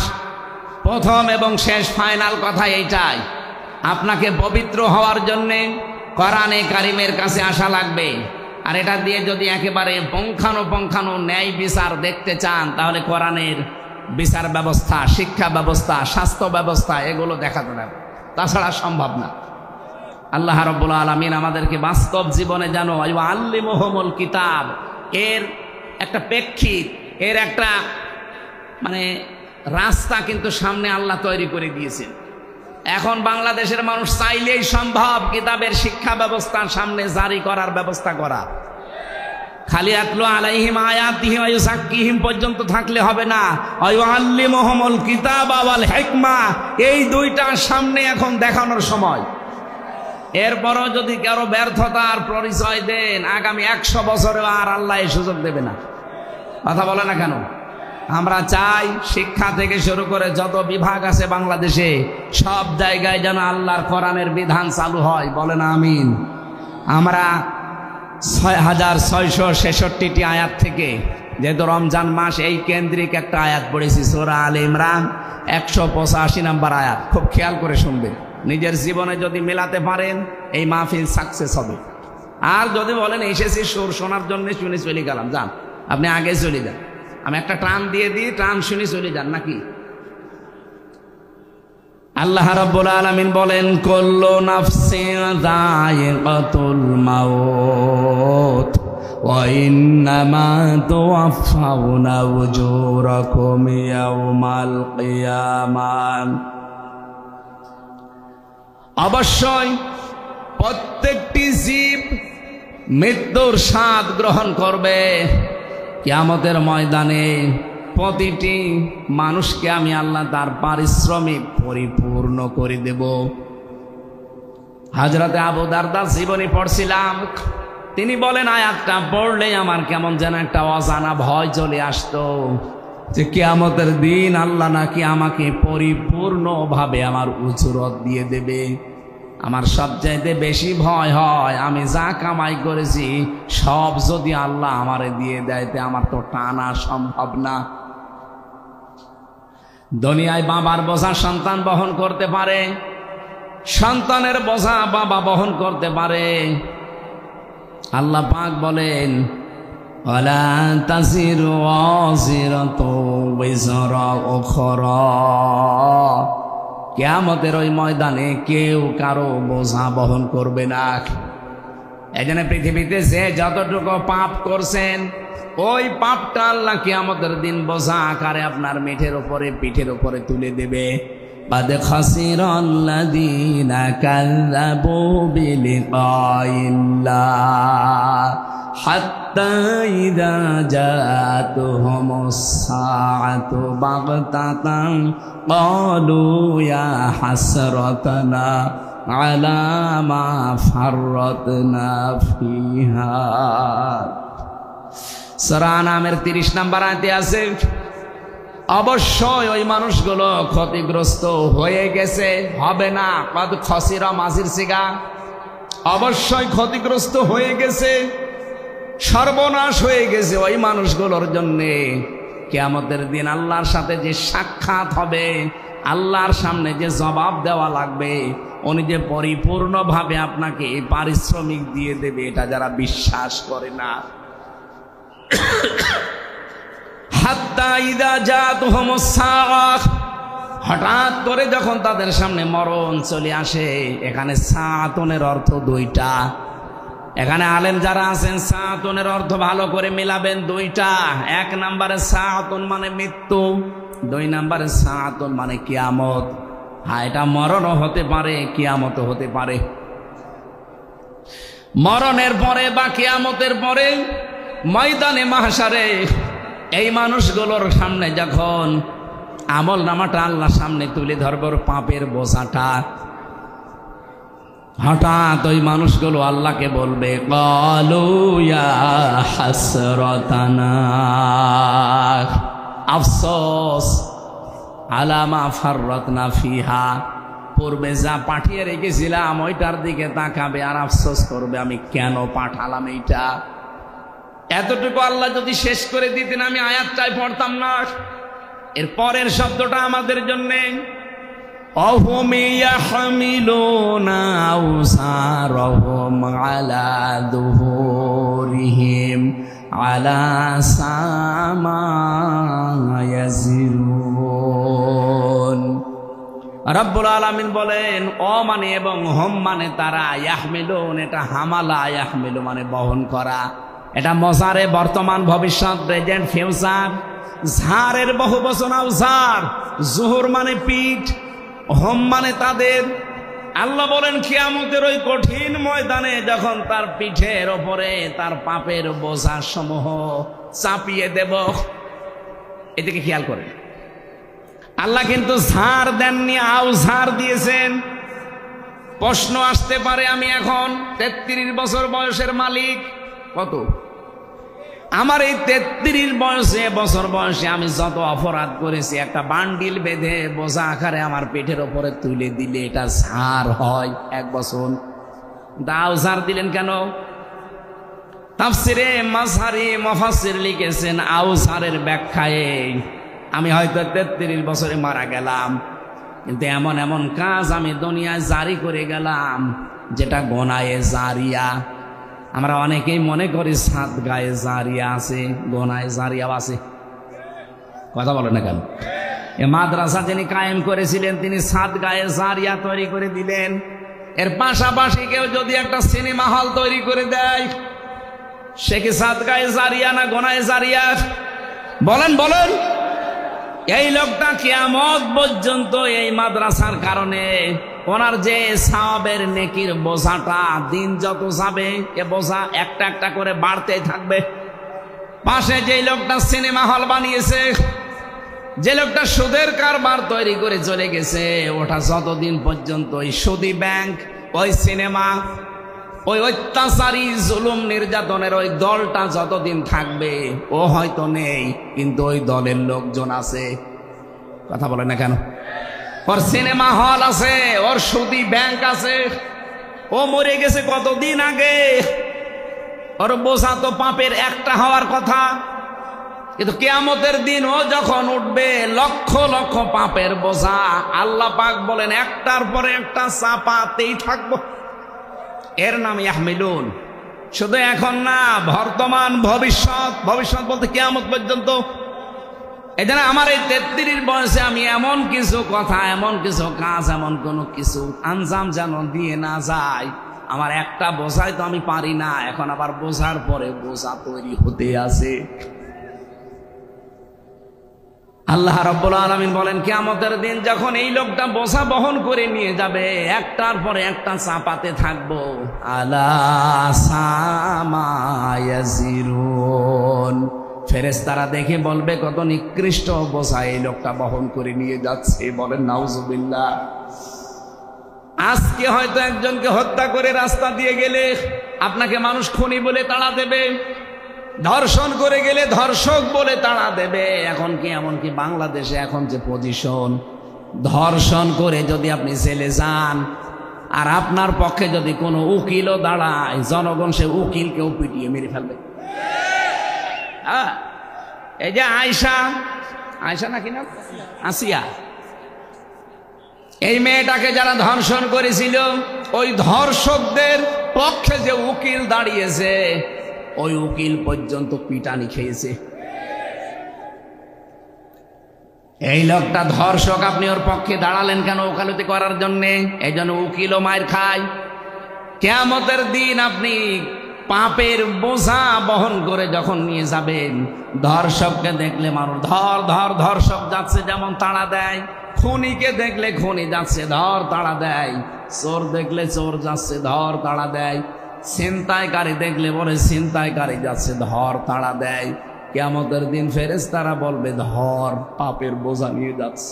প্রথম এবং শেষ ফাইনাল কথা এইটাই, আপনাকে পবিত্র হওয়ার জন্যে কোরআনে কারিমের কাছে আসা লাগবে। আর এটা দিয়ে যদি একেবারে পুঙ্খানুপুঙ্খানু ন্যায় বিচার দেখতে চান, তাহলে কোরআনের বিচার ব্যবস্থা, শিক্ষা ব্যবস্থা, স্বাস্থ্য ব্যবস্থা, এগুলো দেখাতে হবে, তাছাড়া সম্ভব না। আল্লাহ রাব্বুল আলামিন আমাদেরকে বাস্তব জীবনে যেন আল্লিমুহুমুল কিতাব এর একটা প্রেক্ষিত, এর একটা মানে রাস্তা কিন্তু সামনে আল্লাহ তৈরি করে দিয়েছেন। এখন বাংলাদেশের মানুষ চাইলেই সম্ভব কিতাবের শিক্ষা ব্যবস্থার সামনে জারি করার ব্যবস্থা করা। খালি আতলু আলাইহিম আয়াতিহি ওয়া ইউযাক্কিহিম পর্যন্ত থাকলে হবে না, ওয়া ইউআল্লিমুহুমুল কিতাবা ওয়াল হিকমা, এই দুইটার সামনে এখন দেখানোর সময়। এরপরও যদি কারো ব্যর্থতার পরিচয় দেন, আগামী 100 বছরেও আর আল্লাহ এই সুযোগ দেবে না। কথা বলে না কেন? আমরা চাই শিক্ষা থেকে শুরু করে যত বিভাগ আছে বাংলাদেশে, সব জায়গায় যেন আল্লাহর কোরআনের বিধান চালু হয়। বলেন আমিন। আমরা 6666টি আয়াত থেকে, যেহেতু রমজান মাস, এই কেন্দ্রিক একটা আয়াত পড়েছি, সূরা আলে ইমরান 185 নম্বর আয়াত। খুব খেয়াল করে শুনবেন, নিজের জীবনে যদি মেলাতে পারেন এই মাহফিল সাকসেস হবে। আর যদি বলেন এসেছি সুর শোনার জন্য, শুনে চলে গেলাম, যান আপনি আগে চলে যান, আমি একটা টান দিয়ে দিই, টান শুনে চলে যান নাকি? আল্লাহ রাব্বুল আলামিন বলেন, কুল্লু নাফসিন যায়িকাতুল মাউত ওয়া ইন্নামা তুওয়াফাউনা উজুরাকুম ইয়াওমাল কিয়ামাহ। অবশ্যই প্রত্যেকটি জীব মৃত্যুর স্বাদ গ্রহণ করবে। কিয়ামতের ময়দানে প্রতিটি মানুষকে আমি আল্লাহ তার পারিশ্রমিক পরিপূর্ণ করে দেব। হযরতে আবু দারদার জীবনী পড়ছিলাম, তিনি বলেন আয়াতটা পড়লে আমার কেমন যেন একটা অজানা ভয় চলে আসতো, যে কিয়ামতের দিন আল্লাহ নাকি আমাকে পরিপূর্ণভাবে আমার উজরত দিয়ে দেবে। আমার সবচাইতে বেশি ভয় হয় আমি যা কামাই করেছি সব যদি আল্লাহ আমারে দিয়ে দেয়, তে আমার তো টানা সম্ভব না। দুনিয়ায় বাবার বোঝা সন্তান বহন করতে পারে, সন্তানের বোঝা বাবা বহন করতে পারে। আল্লাহ পাক বলেন, ওয়ালা তাজিরু ওয়াজিরাতু বিজরা উখরা, কিয়ামতের ওই ময়দানে কেউ কারো বোঝা বহন করবে না। এজন্য পৃথিবীতে যে যতটুকু পাপ করছেন ওই পাপটা আল্লাহ কিয়ামতের দিন বোঝা আকারে আপনার পিঠের উপরে তুলে দেবে। قد خسر الذين كذبوا بلقاء الله حتى إذا جاءتهم الساعة بغتة قالوا يا حسرتنا على ما فرطنا فيها। সূরা আনামের 30 নম্বর আয়াতে আছে, অবশ্যই ওই মানুষগুলো ক্ষতিগ্রস্ত হয়ে গেছে, হবে না। কদ খসিরা মাজির সিগা, অবশ্যই ক্ষতিগ্রস্ত হয়ে গেছে, সর্বনাশ হয়ে গেছে ওই মানুষগুলোর জন্যে। কিয়ামতের দিন আল্লাহর সাথে যে সাক্ষাৎ হবে, আল্লাহর সামনে যে জবাব দেওয়া লাগবে, উনি যে পরিপূর্ণভাবে আপনাকে পারিশ্রমিক দিয়ে দেবে, এটা যারা বিশ্বাস করে না। হাত্তা ইদা জাতুহুমুস সাআহ, হঠাৎ করে যখন তাদের সামনে মরণ চলে আসে। এখানে সাআতুনের অর্থ দুইটা। এখানে আলেম যারা আছেন সাআতুনের অর্থ ভালো করে মিলাবেন দুইটা। এক নম্বরে সাআতুন মানে মৃত্যু, দুই নম্বরে সাআতুন মানে কিয়ামত। হ্যাঁ, এটা মরণও হতে পারে, কিয়ামতও হতে পারে। মরণের পরে বা কিয়ামতের পরে ময়দানে মাহশারে এই মানুষগুলোর সামনে যখন আমল নামাটা আল্লাহর সামনে তুলে ধরবে, পাপের বোঝাটা, হঠাৎ ওই মানুষগুলো আল্লাহকে বলবে, ক্বালু ইয়া হাসরাতানা, আফসোস, আলা মা ফাররাতনা ফিহা, পূর্বে যা পাঠিয়ে রেখেছিলাম ওইটার দিকে তাকাবে আর আফসোস করবে, আমি কেন পাঠালাম এইটা। এতটুকু আল্লাহ যদি শেষ করে দিতেন আমি আয়াতটাই পড়তাম না। এর পরের শব্দটা আমাদের জন্যে, অহুম ইয়াহমিলুনা আওসারহুম আলা দুহুরিহিম আলা সামা ইয়াজিরুন। রব্বুল আলামিন বলেন, অ মানে এবং হোম মানে তারা, ইয়াহমিলুন এটা হামালা, ইয়াহমিলু মানে বহন করা। এটা মজারে বর্তমান ভবিষ্যৎ প্রেজেন্ট ফিউচার। ঝাড়ের বহু বচন ঝাড়, জুহুর মানে পিঠ, হোম মানে তাদের। আল্লাহ বলেন কিয়ামতের ওই কঠিন ময়দানে যখন তার পিঠের ওপরে তার পাপের বোঝা সমূহ চাপিয়ে দেব। এদিকে খেয়াল করেন, আল্লাহ কিন্তু ঝাড় দেননি, ঝাড় দিয়েছেন। প্রশ্ন আসতে পারে, আমি এখন 33 বছর বয়সের মালিক। কত? আমার এই 33 বছর বয়সে আমি যত অপরাধ করেছি, একটা বান্ডিল বেঁধে বোঝা আকারে আমার পেটের ওপরে তুলে দিলে এটা ঝাড় হয় 1 বছর। দাও ঝাড় দিলেন কেন? তাফসিরে মাযহারি মুফাসসির লিখেছেন, আউসারের ব্যাখ্যায় আমি হয়তো 33 বছরে মারা গেলাম, কিন্তু এমন এমন কাজ আমি দুনিয়ায় জারি করে গেলাম যেটা গোনায়ে জারিয়া। আমরা অনেকেই মনে করি সাদগায়ে জারিয়া আছে, গোনায়ে জারিয়া আছে। কথা বলে না কেন? এ মাদ্রাসা যিনি কায়েম করেছিলেন তিনি সাদগায়ে জারিয়া তৈরি করে দিলেন। এর পাশাপাশি কেউ যদি একটা সিনেমা হল তৈরি করে দেয়, সে কি সাদগায়ে জারিয়া না গোনায়ে জারিয়া? বলেন বলেন। এই লোকটা কিয়ামত পর্যন্ত এই মাদ্রাসার কারণে ওনার যে সওয়াবের নেকির বোঝাটা দিন যত যাবে এ বোঝা একটা একটা করে বাড়তেই থাকবে। পাশে যে লোকটা সিনেমা হল বানিয়েছে, যে লোকটা সুদের কারবার তৈরি করে চলে গেছে, ওটা যতদিন পর্যন্ত ওই সুদি ব্যাংক, ওই সিনেমা, ওই অত্যাচারী জুলুম নির্যাতনের ওই দলটা যতদিন থাকবে, ও হয়তো নেই কিন্তু ওই দলের লোকজন আছে। কথা বলে না কেন? ওর সিনেমা হল আছে, ওর সুদি ব্যাংক আছে। ও মরে গেছে কতদিন আগে, ওর বোঝা তো পাপের একটা হওয়ার কথা। কিন্তু কিয়ামতের দিন ও যখন উঠবে লক্ষ লক্ষ পাপের বোঝা, আল্লাহ পাক বলেন একটার পরে একটা চাপাতেই থাকবো। এর নাম ইয়াহমিলুন। শুধু এখন না, বর্তমান ভবিষ্যৎ, ভবিষ্যৎ বলতে কিয়ামত পর্যন্ত। এই জন্য আমার এই 33 বয়সে আমি এমন কিছু কথা, এমন কিছু কাজ, এমন কোনো কিছু আঞ্জাম যেন দিয়ে না যায়। আমার একটা বোঝাই তো আমি পারি না, এখন আবার বোঝার পরে বোঝা তৈরি হতে আছে। আল্লাহ রাব্বুল আলামিন বলেন কিয়ামতের দিন যখন এই লোকটা বোঝা বহন করে নিয়ে যাবে, একটার পরে একটা চাপাতে থাকবো। আলা সামা ইয়াজিরুন, ফেরেশতারা দেখে বলবে কত নিকৃষ্ট বোঝা এই লোকটা বহন করে নিয়ে যাচ্ছে। বলেন নাউজুবিল্লাহ। আজকে হয়তো একজনকে হত্যা করে রাস্তা দিয়ে গেলে আপনাকে মানুষ খুনি বলে তাড়া দেবে, ধর্ষণ করে গেলে ধর্ষক বলে তাড়া দেবে। এখন কি এমনকি বাংলাদেশে এখন যে পজিশন, ধর্ষণ করে যদি আপনি জেলে যান আর আপনার পক্ষে যদি কোনো উকিলও দাঁড়ায়, জনগণ সে উকিলকেও পিটিয়ে মেরে ফেলবে। হ্যাঁ, এই যে আয়শা, আয়শা নাকি না, আসিয়া, এই মেয়েটাকে যারা ধর্ষণ করেছিল, ওই ধর্ষকদের পক্ষে যে উকিল দাঁড়িয়েছে, ওই উকিল পর্যন্ত পিটানি খেয়েছে। এই লোকটা ধর্ষক, আপনি ওর পক্ষে দাঁড়ালেন কেন? ওকালতি করার জন্যে। এই জন্য উকিলও মায়ের খায়। কিয়ামতের দিন আপনি পাপের বোঝা বহন করে যখন নিয়ে যাবেন, ধর্ষককে দেখলে মানুষ ধর ধর, ধর্ষক যাচ্ছে যেমন তাড়া দেয়, খুনিকে দেখলে খুনি যাচ্ছে ধর তাড়া দেয়, চোর দেখলে চোর যাচ্ছে ধর তাড়া দেয়, ছিনতাইকারী দেখলে বলে ছিনতাইকারী যাচ্ছে ধর তাড়া দেয়। কিয়ামতের দিন ফেরেশতারা বলবে ধর, পাপের বোঝা নিয়ে যাচ্ছে।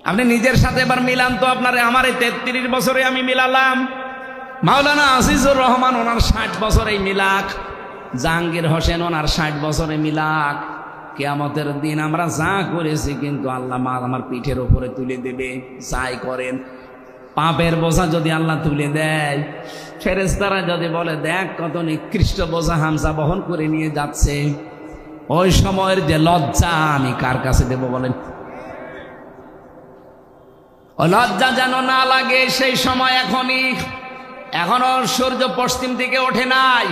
আপনি নিজের সাথে এবার মিলান তো। আপনারে আমার এই 33 বছরে আমি মিলালাম, মাওলানা আজিজুর রহমান ওনার 60 বছরে মিলাক, জাহাঙ্গীর হোসেন ওনার 60 বছরে মিলাক। কিয়ামতের দিন আমরা যা করেছি কিন্তু আল্লাহ আমার পিঠের উপরে তুলে দেবে। যাই করেন, পাপের বোঝা যদি আল্লাহ তুলে দেয়, ফেরেশতারা যদি বলে দেখ কত নিকৃষ্ট বোঝা হামজা বহন করে নিয়ে যাচ্ছে, ওই সময়ের যে লজ্জা আমি কার কাছে দেব বলেন? ও লজ্জা যেন না লাগে সেই সময় এখনই। এখনো সূর্য পশ্চিম দিকে ওঠে নাই,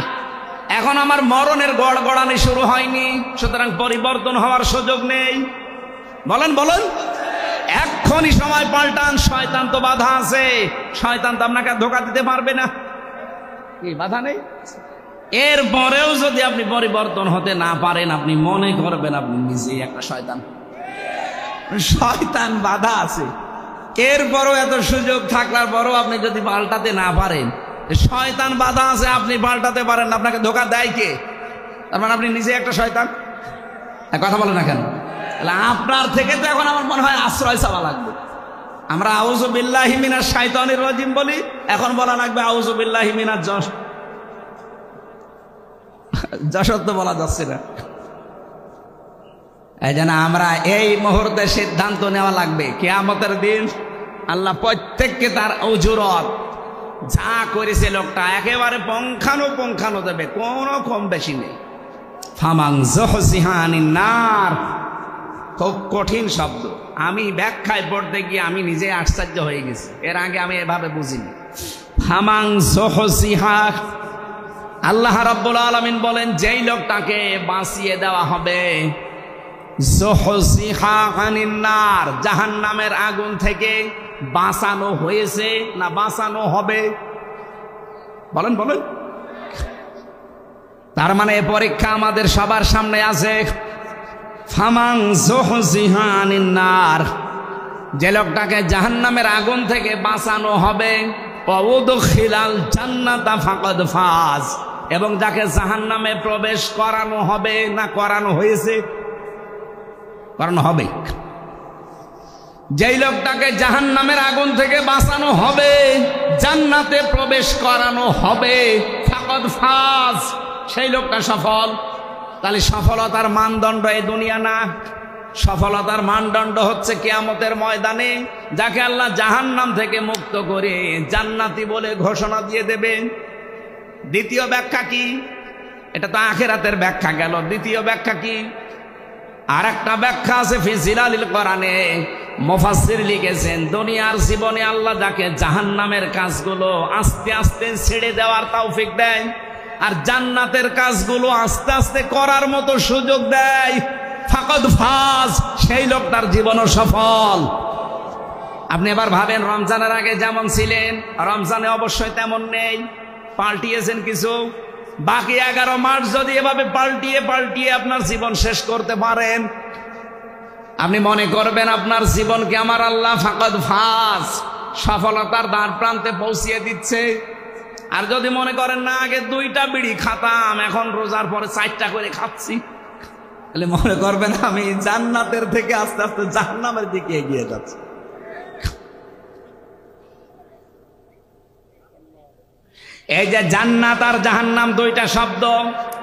এখন আমার মরণের গড়গড়ানি শুরু হয়নি, সুতরাং পরিবর্তন হওয়ার সুযোগ নেই। বলেন বলেন, এক্ষুনি সময় পাল্টান। শয়তান তো বাধা আছে, শয়তান তো আপনাকে ধোঁকা দিতে পারবে না। কি বাধা নেই? এরপরেও যদি আপনি পরিবর্তন হতে না পারেন, আপনি মনে করবেন আপনি নিজেই একটা শয়তান। শয়তান বাধা আছে, এরপরও এত সুযোগ থাকার পরও আপনি যদি পাল্টাতে না পারেন, শয়তান বাধা আছে, আপনি পাল্টাতে পারেন, আপনাকে ধোঁকা দেয় কে? তার মানে আপনি নিজে একটা শয়তান। কথা বলে না কেন? আপনার থেকে তো এখন আমার মনে হয় আশ্রয় চাওয়া লাগবে। আমরা আউযু বিল্লাহি মিনাশ শাইতানির রাজিম বলি, এখন বলা লাগবে আউযু বিল্লাহি মিনাজ জাসদ তো বলা যাচ্ছে না। এই জন্য আমরা এই মুহূর্তে সিদ্ধান্ত নেওয়া লাগবে, কিয়ামতের দিন আল্লাহ প্রত্যেককে তার উজুরত যা করেছে লোকটা একেবারে পঙ্খানো দেবে, কোনো কম বেশি নেই। ফামান যুহজিহা আনিন নার, খুব কঠিন শব্দ। আমি ব্যাখ্যায় পড়তে গিয়ে আমি নিজে আশ্চর্য হয়ে গেছি, এর আগে আমি এভাবে বুঝিনি। ফামান যুহজিহা, আল্লাহ রাব্বুল আলামিন বলেন যেই লোকটাকে বাঁচিয়ে দেওয়া হবে, যুহজিহা আনিন নার, জাহান্নামের আগুন থেকে বাঁচানো হয়েছে না বাঁচানো হবে? বলেন বলেন। তার মানে পরীক্ষা আমাদের সবার সামনে আছে। ফামান যুহজিহা আনিন নার, যে লোকটাকে জাহান্নামের আগুন থেকে বাঁচানো হবে, ওয়াউদখিলাল জান্নাতা ফাকাদ ফাজ, এবং যাকে জাহান্নামে প্রবেশ করানো হবে না করানো হয়েছে? করানো হবে। যেই লোকটাকে জাহান্নামের আগুন থেকে বাঁচানো হবে, জান্নাতে প্রবেশ করানো হবে, ফাকাদ ফাজ, সেই লোকটা সফল। তাহলে সফলতার মানদণ্ড এই দুনিয়া না, সফলতার মানদণ্ড হচ্ছে কিয়ামতের ময়দানে যাকে আল্লাহ জাহান্নাম থেকে মুক্ত করে জান্নাতি বলে ঘোষণা দিয়ে দেবেন। দ্বিতীয় ব্যাখ্যা কি? এটা তো আখিরাতের ব্যাখ্যা গেল। দ্বিতীয় ব্যাখ্যা কি? আর একটা ব্যাখ্যা আছে ফি জিলালিল কোরআনে, মুফাসসির লিখেছেন দুনিয়ার জীবনে আল্লাহ যাকে জাহান্নামের কাজগুলো আস্তে আস্তে ছেড়ে দেওয়ার তৌফিক দেয় আর জান্নাতের কাজগুলো আস্তে আস্তে করার মতো সুযোগ দেয়, ফাকাদ ফাজ, সেই লোকটার জীবনও সফল। আপনি এবার ভাবেন, রমজানের আগে যেমন ছিলেন রমজানে অবশ্যই তেমন নেই, পাল্টিয়েছেন কিছু। বাকি 11 মাস যদি এভাবে পাল্টিয়ে পাল্টিয়ে আপনার জীবন শেষ করতে পারেন, আপনি মনে করবেন আপনার জীবনকে আমার আল্লাহ ফাকাদ ফাজ, সফলতার দ্বার প্রান্তে পৌঁছিয়ে দিচ্ছে। আর যদি মনে করেন না, আগে 2টা বিড়ি খাতাম, এখন রোজার পরে 4টা করে খাচ্ছি, তাহলে মনে করবেন আমি জান্নাতের থেকে আস্তে আস্তে জাহান্নামের দিকে এগিয়ে যাচ্ছি। এই যে জান্নাত আর জাহান্নাম 2টা শব্দ,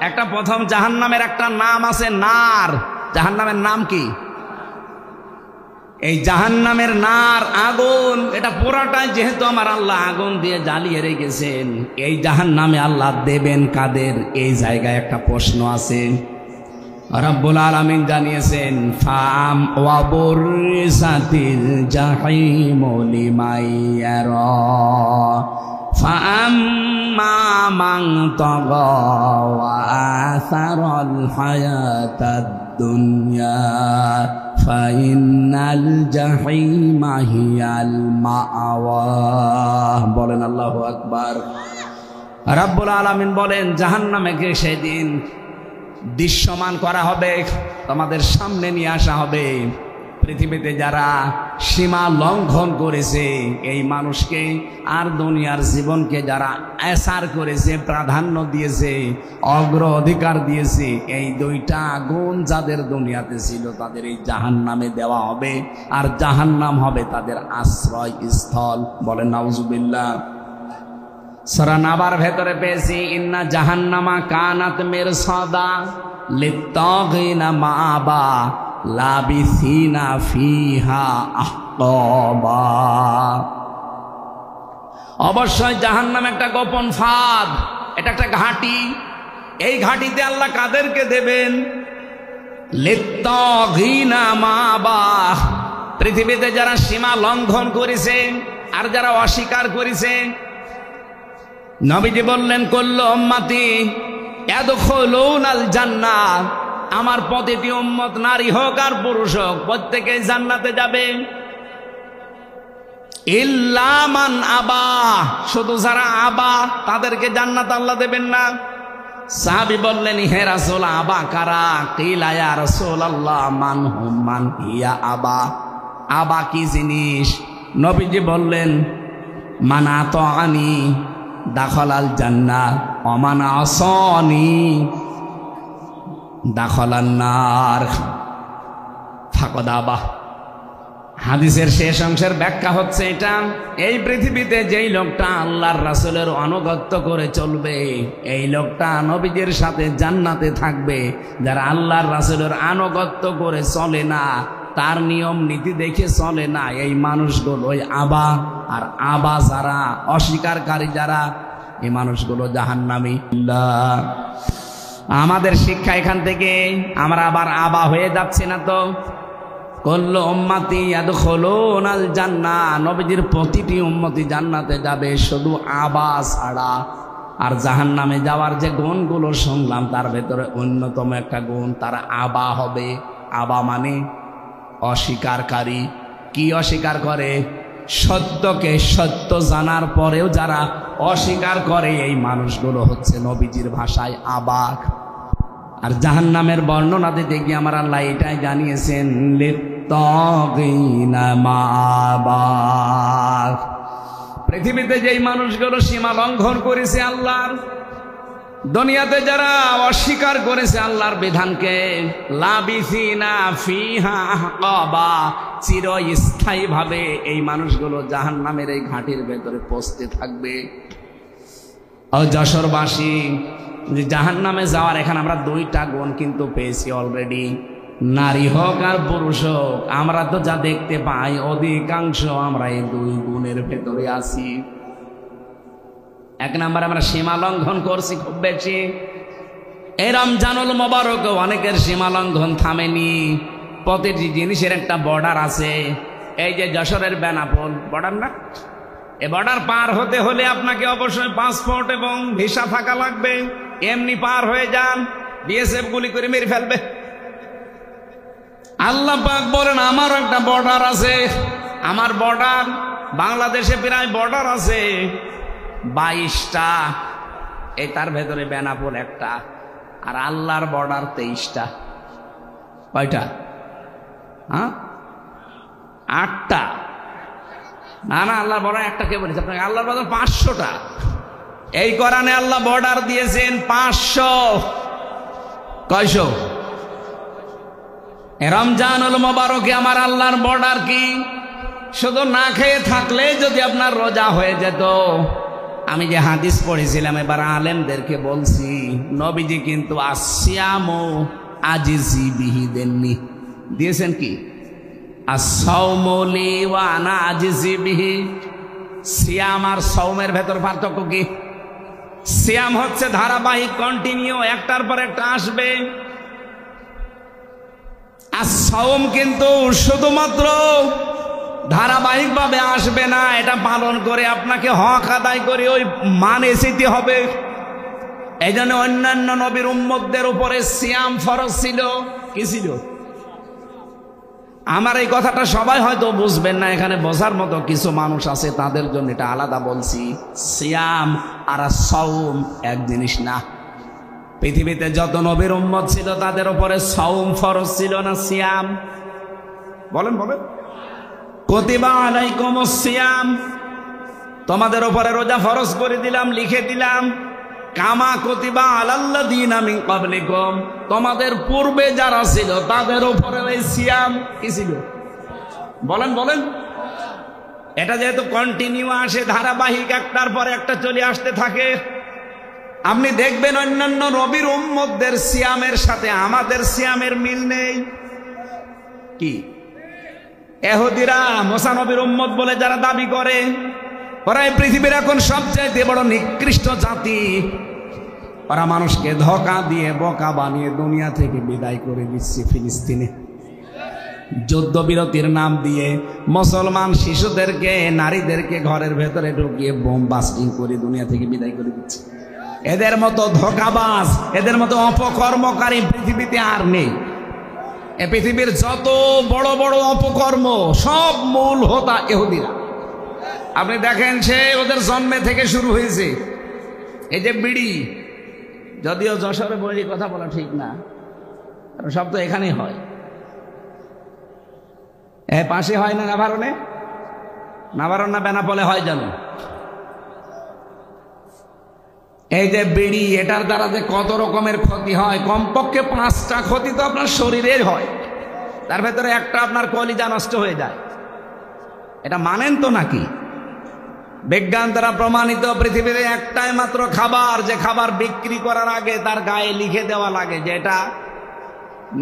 একটা প্রথম জাহান্নামের একটা নাম আছে নার। জাহান্নামের নাম কি? এই জাহান্নামের নার, আগুন, এটা পুরাটাই যেহেতু আমার আল্লাহ আগুন দিয়ে জ্বালিয়ে রেখেছেন, এই জাহান্নামে আল্লাহ দেবেন কাদের? এই জায়গায় একটা প্রশ্ন আছে। রব্বুল আলামিন জানিয়েছেন ফাম ওয়াবুরসাতিল জাহিমু লিমাইয়ারা ফাআম্মা মান তাগা ওয়া আসারাল হায়াতাদ দুনিয়া ফাইনাল জাহিমা হিয়াল মাআওয়া। বলেন আল্লাহু আকবার। রব্বুল আলামিন বলেন জাহান্নামকে সেদিন দৃশ্যমান করা হবে, তোমাদের সামনে নিয়ে আসা হবে। পৃথিবীতে যারা সীমা লঙ্ঘন করেছে এই মানুষকে, আর দুনিয়ার জীবনকে যারা এসার করেছে, প্রাধান্য দিয়েছে, অগ্রাধিকার দিয়েছে, এই 2টা গুণ যাদের দুনিয়াতে ছিল তাদের এই জাহান্নামে দেওয়া হবে, আর জাহান্নাম হবে তাদের আশ্রয় স্থল। বলেন নাউজুবিল্লাহ। সূরা নাবার ভেতরে পেয়েছি ইন্না জাহান্নামা কানাত মিরসাদা লিত্তাগিনা মাআবা লাবিসিনা ফিহা আহকাবা। অবশ্যই জাহান্নাম একটা গোপন ফাঁদ, এটা একটা ঘাঁটি। এই ঘাঁটিতে আল্লাহ কাদেরকে দেবেন? লিত্তাগিনা মাআবা, পৃথিবীতে যারা সীমা লঙ্ঘন করেছে আর যারা অস্বীকার করেছে। নবীজি বললেন কুল্লু উম্মতি ইয়াদখুলুনাল জান্নাহ, আমার প্রতিটি উম্মত নারী হোক আর পুরুষ হোক প্রত্যেকেই জান্নাতে যাবে। ইল্লা মান আবা, শুধু যারা আবা তাদেরকে জান্নাত আল্লাহ দেবেন না। সাহাবী বললেন হে রাসূল আবা কারা? কিলা ইয়া রাসূলুল্লাহ মান হুম মান হিয়া আবা। আবা কি জিনিস? নবীজি বললেন মান আতাআনি দাখালাল জান্নাহ ওয়া মান আসানি দাখালান নার ফাকাদ আবা। হাদিসের শেষ অংশের ব্যাখ্যা হচ্ছে এটা, এই পৃথিবীতে যেই লোকটা আল্লাহর রাসূলের আনুগত্য করে চলবে, এই লোকটা নবীজির সাথে জান্নাতে থাকবে। যারা আল্লাহর রাসূলের আনুগত্য করে চলে না, তার নিয়ম নীতি দেখে চলে না, এই মানুষগুলো ওই আবা। আর আবা যারা, অস্বীকারী যারা, এই মানুষগুলো জাহান্নামী। আমাদের শিক্ষা এখান থেকে আমরা আবার আবা হয়ে যাচ্ছি না তো। কুল্লু উম্মতি ইয়াদখুলুনাল জান্নাহ, নবীজির প্রতিটি উম্মতি জান্নাতে যাবে, শুধু আবা ছাড়া। আর জাহান্নামে যাওয়ার যে গুণগুলো শুনলাম তার ভেতরে অন্যতম একটা গুণ, তারা আবা হবে। আবা মানে অস্বীকারী। কি অস্বীকার করে? সত্যকে সত্য জানার পরেও যারা অস্বীকার করে, এই মানুষগুলো হচ্ছে নবীজির ভাষায় আবা। আর জাহান্নামের বর্ণনা দিতে গিয়ে আমার আল্লাহ এটাই জানিয়েছেন লিত্তাগিনা মাআবা। পৃথিবীতে যেই মানুষগুলো সীমা লঙ্ঘন করেছে আল্লাহর, দুনিয়াতে যারা অস্বীকার করেছে আল্লাহর বিধানকে, লাবিসিনা ফিহা আহকাবা, চিরস্থায়ী ভাবে এই মানুষগুলো জাহান্নামের এই ঘাটির ভেতরে পৌঁছতে থাকবে। ও যশোরবাসী, জাহান্নামে যাওয়ার এখানে আমরা 2টা গুণ কিন্তু পেয়েছি অলরেডি। নারী হোক আর পুরুষ হোক, আমরা তো যা দেখতে পাই অধিকাংশ আমরা এই 2 গুণের ভেতরে আছি। 1 নম্বরে আমরা সীমা লঙ্ঘন করছি খুব বেশি। এই রমজানুল মোবারক অনেকের সীমা লঙ্ঘন থামেনি। প্রতিটি জিনিসের একটা বর্ডার আছে। এই যে যশোরের বেনাপোল বর্ডার না, এ বর্ডার পার হতে হলে আপনাকে অবশ্যই পাসপোর্ট এবং ভিসা থাকা লাগবে। এমনি পার হয়ে যান, বিএসএফ গুলি করে মেরে ফেলবে। আল্লাহ পাক বলেন আমারও একটা বর্ডার আছে। আমার বর্ডার বাংলাদেশে প্রায় বর্ডার আছে 22টা। এই তার ভেতরে বেনাপোল একটা, আর আল্লাহর বর্ডার 23টা। কয়টা? হ্যাঁ, 8টা। না না, আল্লাহর বর্ডার একটা কে বলেছে আপনাকে? আল্লাহর বর্ডার 500টা। এই কোরআনে আল্লাহ বর্ডার দিয়েছেন 500। কয়শো? রমজানুল মোবারকে আমার আল্লাহর বর্ডার কি? শুধু না খেয়ে থাকলে যদি আপনার রোজা হয়ে যেত। আমি যে হাদিস পড়েছিলাম এবার আলেমদেরকে বলছি, নবীজি কিন্তু আসিয়ামু আজিজি বিহি দেননি, দিয়েছেন কি? আসসাওমু লি ওয়া আনা আজিজি বিহি। সিয়াম আর সওমের ভেতর পার্থক্য কি? সিয়াম হচ্ছে ধারাবাহিক, কন্টিনিউ, একটার পর একটা আসবে। আর সওম কিন্তু শুধুমাত্র ধারাবাহিকভাবে আসবে না, এটা পালন করে আপনাকে হক আদায় করে ওই মানে যেতে হবে। এই জন্য অন্যান্য নবীর উম্মতদের উপরে সিয়াম ফরজ ছিল। কি ছিল? আমার এই কথাটা সবাই হয়তো বুঝবেন না, এখানে বোঝার মতো কিছু মানুষ আছে, তাদের জন্য এটা আলাদা বলছি। সিয়াম আর সওম এক জিনিস না। পৃথিবীতে যত নবীর উম্মত ছিল তাদের উপরে সওম ফরজ ছিল না সিয়াম? বলেন বলেন। কুতিবা আলাইকুমুস সিয়াম, তোমাদের উপরে রোজা ফরজ করে দিলাম, লিখে দিলাম। কামা কুতিবা আলাল্লাযীনা মিন ক্বাবলিকুম, তোমাদের পূর্বে যারা ছিল তাদের উপরে ওই সিয়াম কি ছিল? বলেন বলেন। এটা যেহেতু কন্টিনিউ আসে, ধারাবাহিক, একটার পর একটা চলে আসতে থাকে। আপনি দেখবেন অন্যান্য নবীর উম্মতদের সিয়ামের সাথে আমাদের সিয়ামের মিল নেই। কি? ইহুদিরা মুসা নবীর উম্মত বলে যারা দাবি করে, ওরা এই পৃথিবীর এখন সবচাইতে বড় নিকৃষ্ট জাতি। ওরা মানুষকে ধোঁকা দিয়ে বোকা বানিয়ে দুনিয়া থেকে বিদায় করে দিচ্ছে। ফিলিস্তিনে যুদ্ধবিরতির নাম দিয়ে মুসলমান শিশুদেরকে, নারীদেরকে ঘরের ভেতরে ঢুকিয়ে বোম বাস্টিং করে দুনিয়া থেকে বিদায় করে দিচ্ছে। এদের মতো ধোঁকাবাজ, এদের মতো অপকর্মকারী পৃথিবীতে আর নেই। এ পৃথিবীর যত বড় বড় অপকর্ম সব মূল হোতা ইহুদিরা। আপনি দেখেন, সে ওদের জন্মে থেকে শুরু হয়েছে। এই যে বিড়ি, যদিও যশোরে বলি কথা বলা ঠিক না, কারণ সব তো এখানেই হয়। এ পাশে হয় না নাভারণে? নাভারণ না বেনাপোলে হয় জানো? এই যে বিড়ি, এটার দ্বারা যে কত রকমের ক্ষতি হয়, কমপক্ষে 5টা ক্ষতি তো আপনার শরীরের হয়। তার ভেতরে একটা আপনার কলিজা নষ্ট হয়ে যায়। এটা মানেন তো নাকি? বিজ্ঞান দ্বারা প্রমাণিত পৃথিবীতে একটাই মাত্র খাবার, যে খাবার বিক্রি করার আগে তার গায়ে লিখে দেওয়া লাগে যে এটা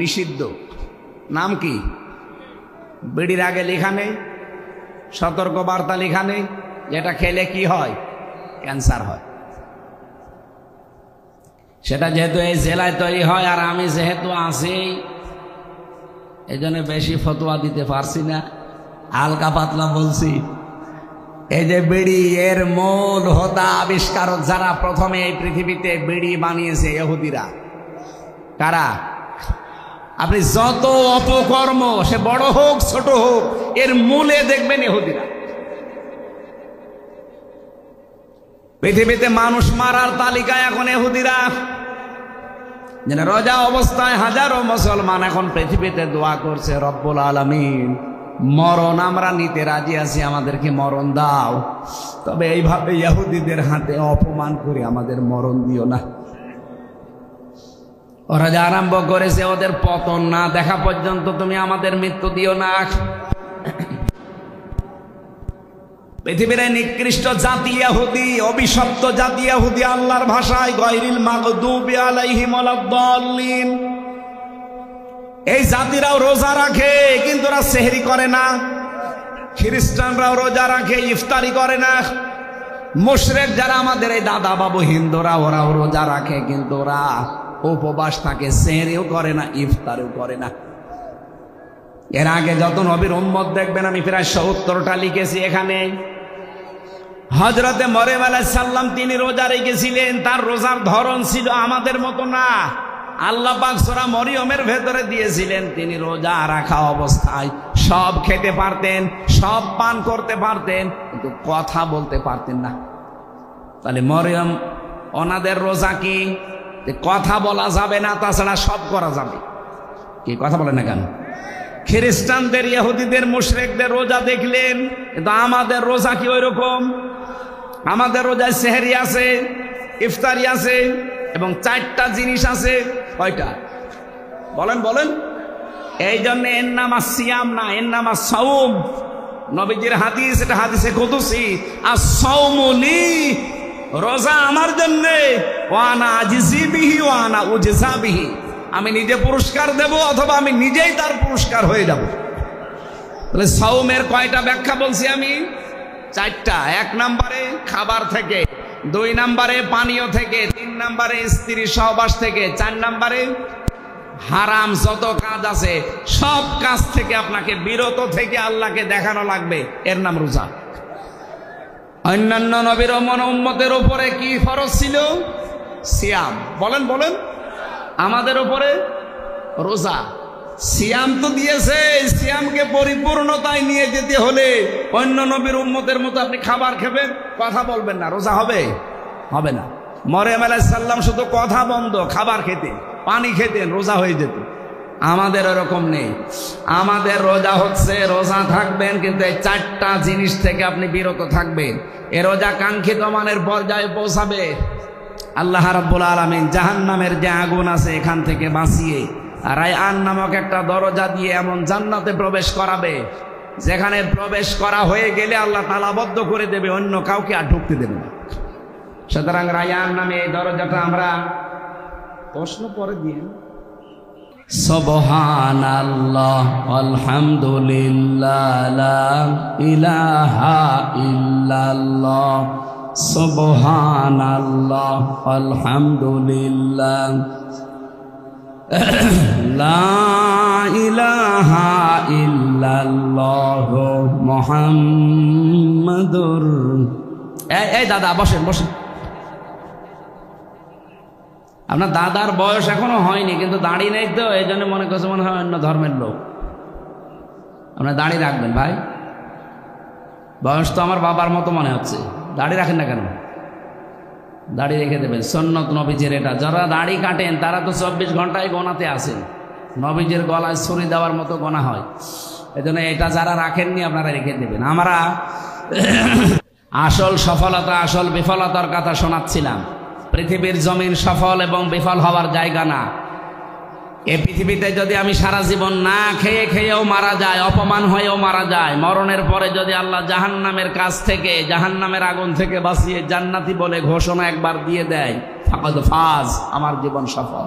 নিষিদ্ধ। নাম কি? বিড়ির আগে লেখা নেই, সতর্ক বার্তা লেখা নেই, যেটা খেলে কি হয়? ক্যান্সার হয়। সেটা যেহেতু এই জেলায় তৈরি হয়, আর আমি যেহেতু আছি, এই জন্য বেশি ফতোয়া দিতে পারছি না, হালকা পাতলা বলছি। এই যে বিড়ি, এর মূল হোতা আবিষ্কারক যারা প্রথমে এই পৃথিবীতে বিড়ি বানিয়েছে, ইহুদিরা। কারা? আপনি যত অপকর্ম, সে বড় হোক ছোট হোক, এর মূলে দেখবেন ইহুদিরা। পৃথিবীতে মানুষ মারার তালিকায় এখন ইহুদিরা। রোজা অবস্থায় হাজারো মুসলমান এখন পৃথিবীতে দোয়া করছে, রব্বুল আলামিন মরণ আমরা নিতে রাজি আছি, আমাদেরকে মরণ দাও, তবে এইভাবে ইহুদিদের হাতে অপমান করে আমাদের মরণ দিও না। ওরা যা আরম্ভ করেছে, ওদের পতন না দেখা পর্যন্ত তুমি আমাদের মৃত্যু দিও না। পৃথিবীর নিকৃষ্ট জাতি ইহুদি, অভিশপ্ত জাতি ইহুদি, আল্লাহর ভাষায় গায়রিল মাগদুবি আলাইহিম ওয়ালাদ-দাল্লিন। এই জাতিরাও রোজা রাখে, কিন্তু ওরা সেহরি করে না। খ্রিস্টানরাও রোজা রাখে, ইফতারি করে না। মুশরিক যারা আমাদের এই দাদা বাবু হিন্দুরা, ওরাও রোজা রাখে, কিন্তু ওরা উপবাস থাকে, সেহরিও করে না, ইফতারও করে না। এর আগে যত নবীর উম্মত দেখবেন, আমি প্রায় ৭০টা লিখেছি এখানে। হযরতে মরিয়ম আলাইহিস সালাম তিনি রোজা রেখেছিলেন, তার রোজার ধরন ছিল আমাদের মতো না। আল্লাহ পাক সূরা মরিয়মের ভেতরে দিয়েছিলেন, তিনি রোজা রাখা অবস্থায় সব খেতে পারতেন, সব পান করতে পারতেন, কিন্তু কথা বলতে পারতেন না। তাহলে মরিয়ম ওনাদের রোজা কি? কথা বলা যাবে না, তাছাড়া সব করা যাবে। কি কথা বলে না কেন? খ্রিস্টানদের, ইহুদিদের, মুশরিকদের রোজা দেখলেন, কিন্তু আমাদের রোজা কি ওই রকম? আমাদের রোজায় সেহরি আছে, ইফতারি আছে, এবং 4টা জিনিস আছে। কয়টা বলেন বলেন? এই জন্য এর নাম সিয়াম না, এর নাম সাওম। নবীজির হাদিস, এটা হাদিসে কুদসি, আস-সাওমু লি, রোজা আমার জন্য, ওয়া আনা আজিজি বিহি ওয়া আনা উজজা বিহি, আমি নিজে পুরস্কার দেব অথবা আমি নিজেই তার পুরস্কার হয়ে যাব। তাহলে সাওমের কয়টা ব্যাখ্যা বলছি আমি? 4টা। 1 নম্বরে খাবার থেকে, 2 নম্বরে পানীয় থেকে, 3 নম্বরে স্ত্রী সহবাস থেকে, 4 নম্বরে হারাম যত কাজ আছে সব কাজ থেকে আপনাকে বিরত থেকে আল্লাহকে দেখানো লাগবে, এর নাম রোজা। অন্যান্য নবীর উম্মতের উপরে কি ফরজ ছিল? সিয়াম। বলেন বলেন? আমাদের উপরে রোজা। সিয়াম তো দিয়েছে, সিয়ামকে পরিপূর্ণতায় নিয়ে যেতে হলে অন্য নবীর উম্মতের মতো আপনি খাবার খাবেন, কথা বলবেন না, রোজা হবে? হবে না। মরিয়ম আলাইহিস সালাম শুধু কথা বন্ধ, খাবার খেতেন, পানি খেতেন, রোজা হয়ে যেত। আমাদের এরকম নেই। আমাদের রোজা হচ্ছে, রোজা থাকবেন, কিন্তু এই 4টা জিনিস থেকে আপনি বিরত থাকবেন। এ রোজা কাঙ্ক্ষিত মানের পর্যায়ে পৌঁছাবে। আল্লাহ রাব্বুল আলামিন জাহান্নামের যে আগুন আছে এখান থেকে বাঁচিয়ে রায়আন নামক একটা দরজা দিয়ে এমন জান্নাতে প্রবেশ করাবে, যেখানে প্রবেশ করা হয়ে গেলে আল্লাহ তালাবদ্ধ করে দেবে, অন্য কাউকে আর ঢুকতে দেবে না। সুতরাং রায়আন নামে এই দরজাটা আমরা প্রশ্ন পরে দিয়ে সুবহানাল্লাহ আলহামদুলিল্লাহ লা ইলাহা ইল্লাল্লাহ সুবহানাল্লাহ আলহামদুলিল্লাহ লা ইলাহা ইল্লাল্লাহ মুহাম্মাদুর। এই দাদা বসেন বসেন। আপনার দাদার বয়স এখনো হয়নি, কিন্তু দাড়ি নেই তো, এই জন্য মনে করছে মনে হয় অন্য ধর্মের লোক। আপনার দাড়ি রাখবেন ভাই, বয়স তো আমার বাবার মতো মনে হচ্ছে। দাড়ি রাখেন না কেন? দাড়ি রেখে দেবেন, সুন্নত নবীজির এটা। যারা দাড়ি কাটেন তারা তো 24 ঘন্টায় গোনাতে আসেন, নবীজির গলায় ছুরি দেওয়ার মতো গোনা হয়। এই জন্য এটা যারা রাখেননি আপনারা রেখে দেবেন। আমরা আসল সফলতা, আসল বিফলতার কথা শোনাচ্ছিলাম। পৃথিবীর জমিন সফল এবং বিফল হওয়ার জায়গা না। এই পৃথিবীতে যদি আমি সারা জীবন না খেয়ে খেয়েও মারা যায়, অপমান হয়েও মারা যায়, মরণের পরে যদি আল্লাহ জাহান্নামের কাছ থেকে, জাহান্নামের আগুন থেকে বাঁচিয়ে জান্নাতি বলে ঘোষণা একবার দিয়ে দেয়, ফাকাদ ফাজ, আমার জীবন সফল।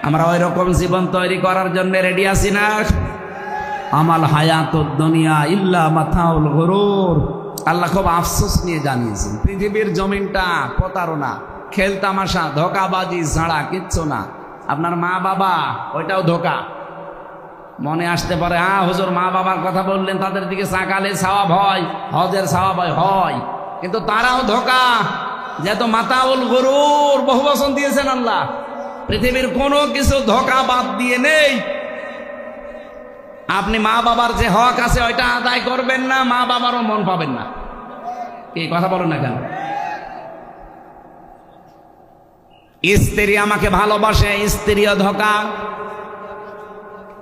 আমরা ওই রকম জীবন তৈরি করার জন্য রেডি আছি না? আমাল হায়াতুদ দুনিয়া ইল্লা মাতাউল গুরুর। আল্লাহ খুব আফসোস নিয়ে জানিয়েছেন, পৃথিবীর জমিনটা প্রতারণা, খেলতামাশা, ধোকাবাজি ছাড়া কিচ্ছু না। আপনার মা বাবা, ওইটাও ধোকা। মনে আসতে পারে, হ্যাঁ হুজুর মা বাবার কথা বললেন, তাদের দিকে সাকালে সওয়াব হয়, হজের সওয়াব হয়, কিন্তু তারাও ধোকা। যেহেতু মাতাউল গুরুর বহু বচন দিয়েছেন আল্লাহ, পৃথিবীর কোনো কিছু ধোকা বাদ দিয়ে নেই। আপনি মা বাবার যে হক আছে ওইটা আদায় করবেন না, মা বাবারও মন পাবেন না। এই কথা বলেন না কেন? স্ত্রী আমাকে ভালোবাসে, স্ত্রীও ধোকা।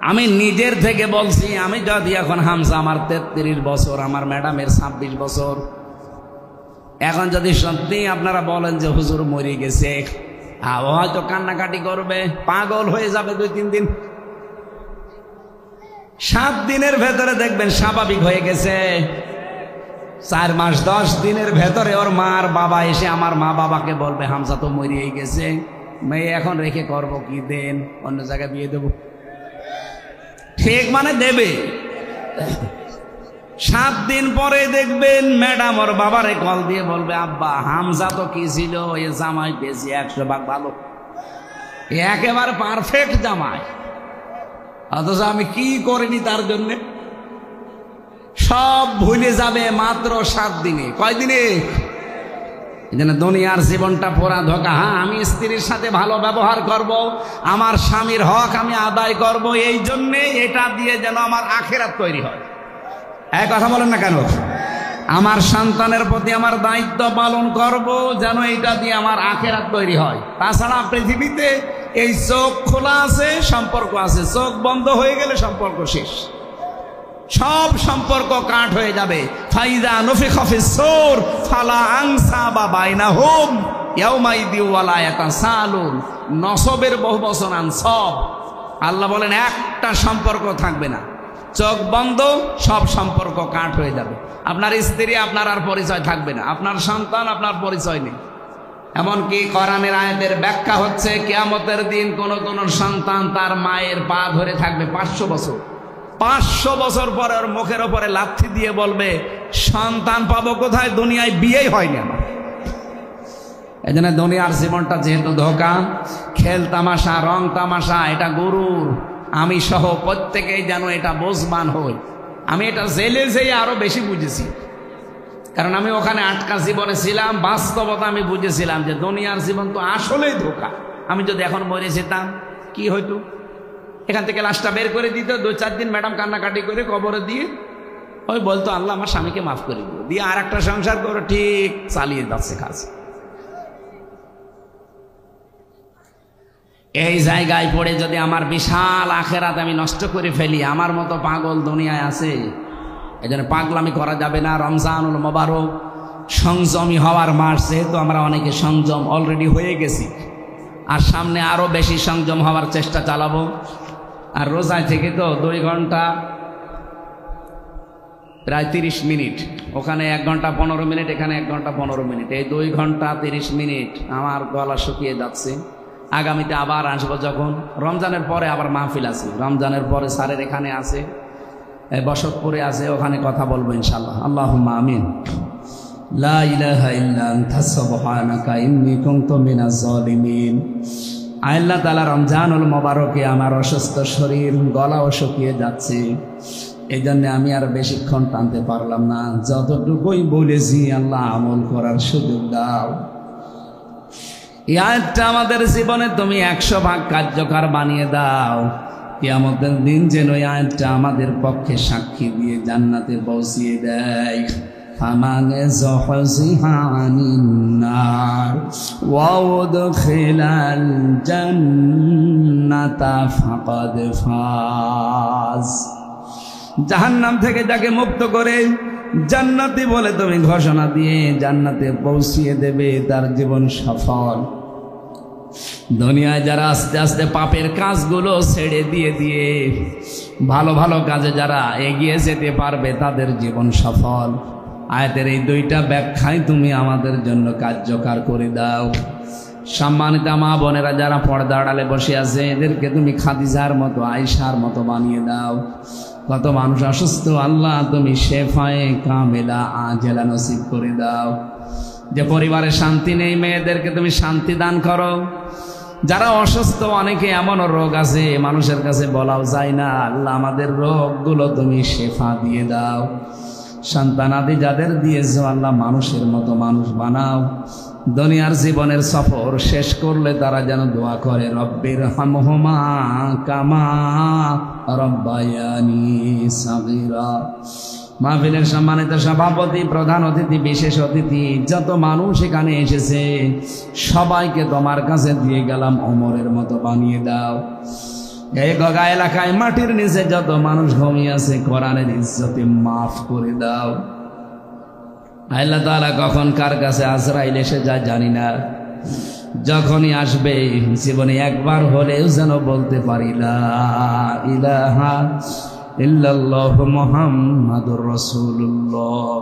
আমি নিজের থেকে বলছি, আমি যদি এখন হামসা আমার 33 বছর, আমার ম্যাডামের 26 বছর, এখন যদি সত্যি আপনারা বলেন যে হুজুর মরে গেছে, হয়তো কান্নাকাটি করবে, পাগল হয়ে যাবে 2-3 দিন। 7 দিনের ভেতরে দেখবেন স্বাভাবিক হয়ে গেছে। 4 মাস 10 দিনের ভেতরে ওর মার বাবা এসে আমার মা বাবাকে বলবে হামজা তো মরিয়েই গেছে, মেয়ে এখন রেখে করবো কি, দেন অন্য জায়গায় বিয়ে দেব। ঠিক মানে দেবে। 7 দিন পরে দেখবেন ম্যাডাম ওর বাবারে কল দিয়ে বলবে, আব্বা হামজা তো কি ছিল, এ জামাই পেয়েছি 100 ভাগ ভালো। একেবারে পারফেক্ট জামাই, অথচ আমি কি করিনি তার জন্যে। সব ভুলে যাবে মাত্র 7 দিনে। কয় দিনে? এজন্য দুনিয়ার জীবনটা পুরা ধোঁকা। হ্যাঁ, আমি স্ত্রীর সাথে ভালো ব্যবহার করব, আমার স্বামীর হক আমি আদায় করব, এই জন্যে এটা দিয়ে যেন আমার আখিরাত তৈরি হয়। এক কথা বলেন না কেন? আমার সন্তানের প্রতি আমার দায়িত্ব পালন করব, যেন এটা দিয়ে আমার আখিরাত তৈরি হয়। তাছাড়া পৃথিবীতে এই চোখ খোলা আছে, সম্পর্ক আছে, চোখ বন্ধ হয়ে গেলে সম্পর্ক শেষ, সব সম্পর্ক কাট হয়ে যাবে। ফাইদা নফিখা ফিস সূর ফালা আনসাবা বাইনাহুম ইয়াউমাইদি ওয়ালা ইয়াতাসালুন। নসবের বহুবচন আনসাব। আল্লাহ বলেন একটা সম্পর্ক থাকবে না, চোখ বন্ধ, সব সম্পর্ক কাট হয়ে যাবে। আপনার স্ত্রী আপনার আর পরিচয় থাকবে না, আপনার সন্তান আপনার পরিচয় নেই। এমনকি কোরআনের আয়াতের ব্যাখ্যা হচ্ছে কিয়ামতের দিন কোন কোন সন্তান তার মায়ের পা ধরে থাকবে 500 বছর। 500 বছর পরে ওর মুখের ওপরে লাথি দিয়ে বলবে, সন্তান পাবো কোথায়, দুনিয়ায় বিয়েই হয়নি আমার। এই জন্য দুনিয়ার জীবনটা যেহেতু ধোঁকা, খেল তামাশা, রং তামাশা, এটা গুরুর। আমি সহ প্রত্যেকেই যেন এটা বোঝবান হই। আমি এটা জেলে যেয়ে আরো বেশি বুঝেছি, কারণ আমি ওখানে আটকা জীবনে ছিলাম। বাস্তবতা আমি বুঝেছিলাম যে দুনিয়ার জীবন তো আসলেই ধোঁকা। আমি যদি এখন মরে যেতাম কি হইতো? এখান থেকে লাশটা বের করে দিত, 2-4 দিন ম্যাডাম কান্নাকাটি করে কবরে দিয়ে ওই বলতো, আল্লাহ আমার স্বামীকে মাফ করে দিও, দিয়ে আর একটা সংসার করে ঠিক চালিয়ে যাচ্ছে কাজ। এই জায়গায় পড়ে যদি আমার বিশাল আখেরাত আমি নষ্ট করে ফেলি, আমার মতো পাগল দুনিয়ায় আছে। এই জন্য পাগলামি করা যাবে না। রমজানুল মোবারক সংযমী হওয়ার মাস, যেহেতু আমরা অনেকে সংযম অলরেডি হয়ে গেছি, আর সামনে আরো বেশি সংযম হওয়ার চেষ্টা চালাবো। আর রোজায় থেকে তো 2 ঘন্টা প্রায় 30 মিনিট, ওখানে 1 ঘন্টা 15 মিনিট, এখানে 1 ঘন্টা 15 মিনিট, এই 2 ঘন্টা 30 মিনিট আমার গলা শুকিয়ে যাচ্ছে। আগামীতে আবার আসবো যখন রমজানের পরে, আবার মাহফিল আছে রমজানের পরে, স্যারের এখানে আছে, বসতপুরে আছে, ওখানে কথা বলবো ইনশাআল্লাহ। আল্লাহুম্মা আমিন। লা ইলাহা ইল্লা আনতা সুবহানাকা ইন্নী কুনতু মিনাজ জালিমিন। আল্লাহ তাআলা রমজানুল মোবারকে আমার অসুস্থ শরীর, গলাও শুকিয়ে যাচ্ছে, এই জন্য আমি আর বেশিক্ষণ টানতে পারলাম না। যতটুকুই বলেছি আল্লাহ আমল করার সুযোগ দাও। এই আয়াতটা আমাদের জীবনে তুমি 100 ভাগ কার্যকর বানিয়ে দাও। কিয়ামতের দিন যেন এই আয়াতটা আমাদের পক্ষে সাক্ষী দিয়ে জান্নাতে পৌঁছিয়ে দেয়। ফামানে যুহজিহা আনিন নার ওয়া উদখিলাল জান্নাতা ফাকাদ ফাজ। জাহান্নাম থেকে যাকে মুক্ত করে জান্নাতি বলে তুমি ঘোষণা দিয়ে জান্নাতে পৌঁছিয়ে দেবে, তার জীবন সফল। দুনিয়ায় যারা আস্তে আস্তে পাপের কাজগুলো ছেড়ে দিয়ে দিয়ে ভালো ভালো কাজে যারা এগিয়ে যেতে পারবে, তাদের জীবন সফল। আয়াতের এই 2টা ব্যাখ্যাই তুমি আমাদের জন্য কার্যকর করে দাও। সম্মানিত মা বোনেরা যারা পর্দা আড়ালে বসে আছে, এদেরকে তুমি খাদিজার মতো, আয়েশার মতো বানিয়ে দাও। কত মানুষ অসুস্থ, আল্লাহ তুমি শেফায়ে কামেলা আজেলা নসিব করে দাও। যে পরিবারে শান্তি নেই, মেয়েদেরকে তুমি শান্তি দান করো। যারা অসুস্থ, অনেকে এমন রোগ আছে মানুষের কাছে বলাও যায় না, আল্লাহ আমাদের রোগগুলো তুমি শেফা দিয়ে দাও। সন্তানাদি যাদের দিয়েছো আল্লাহ মানুষের মতো মানুষ বানাও। দুনিয়ার জীবনের সফর শেষ করলে তারা যেন দোয়া করে, রব্বির হামহুমা কামা রব্বায়ানি সাগীরা। মাহফিলের সম্মানিত সভাপতি, প্রধান অতিথি, বিশেষ অতিথি, যত মানুষ এখানে এসেছে সবাইকে তোমার কাছে দিয়ে গেলাম, ওমরের মতো বানিয়ে দাও। এই গগা এলাকায় মাটির নিচে যত মানুষ ঘুমিয়ে আছে, কোরআনের ইজ্জতে মাফ করে দাও। আল্লাহ তাআলা কখন কার কাছে আজরাইল এসে যায় জানি না, যখনই আসবে জীবনে একবার হলেও যেন বলতে পারি লা ইলাহা ইল্লাল্লাহু মুহাম্মাদুর রাসূলুল্লাহ।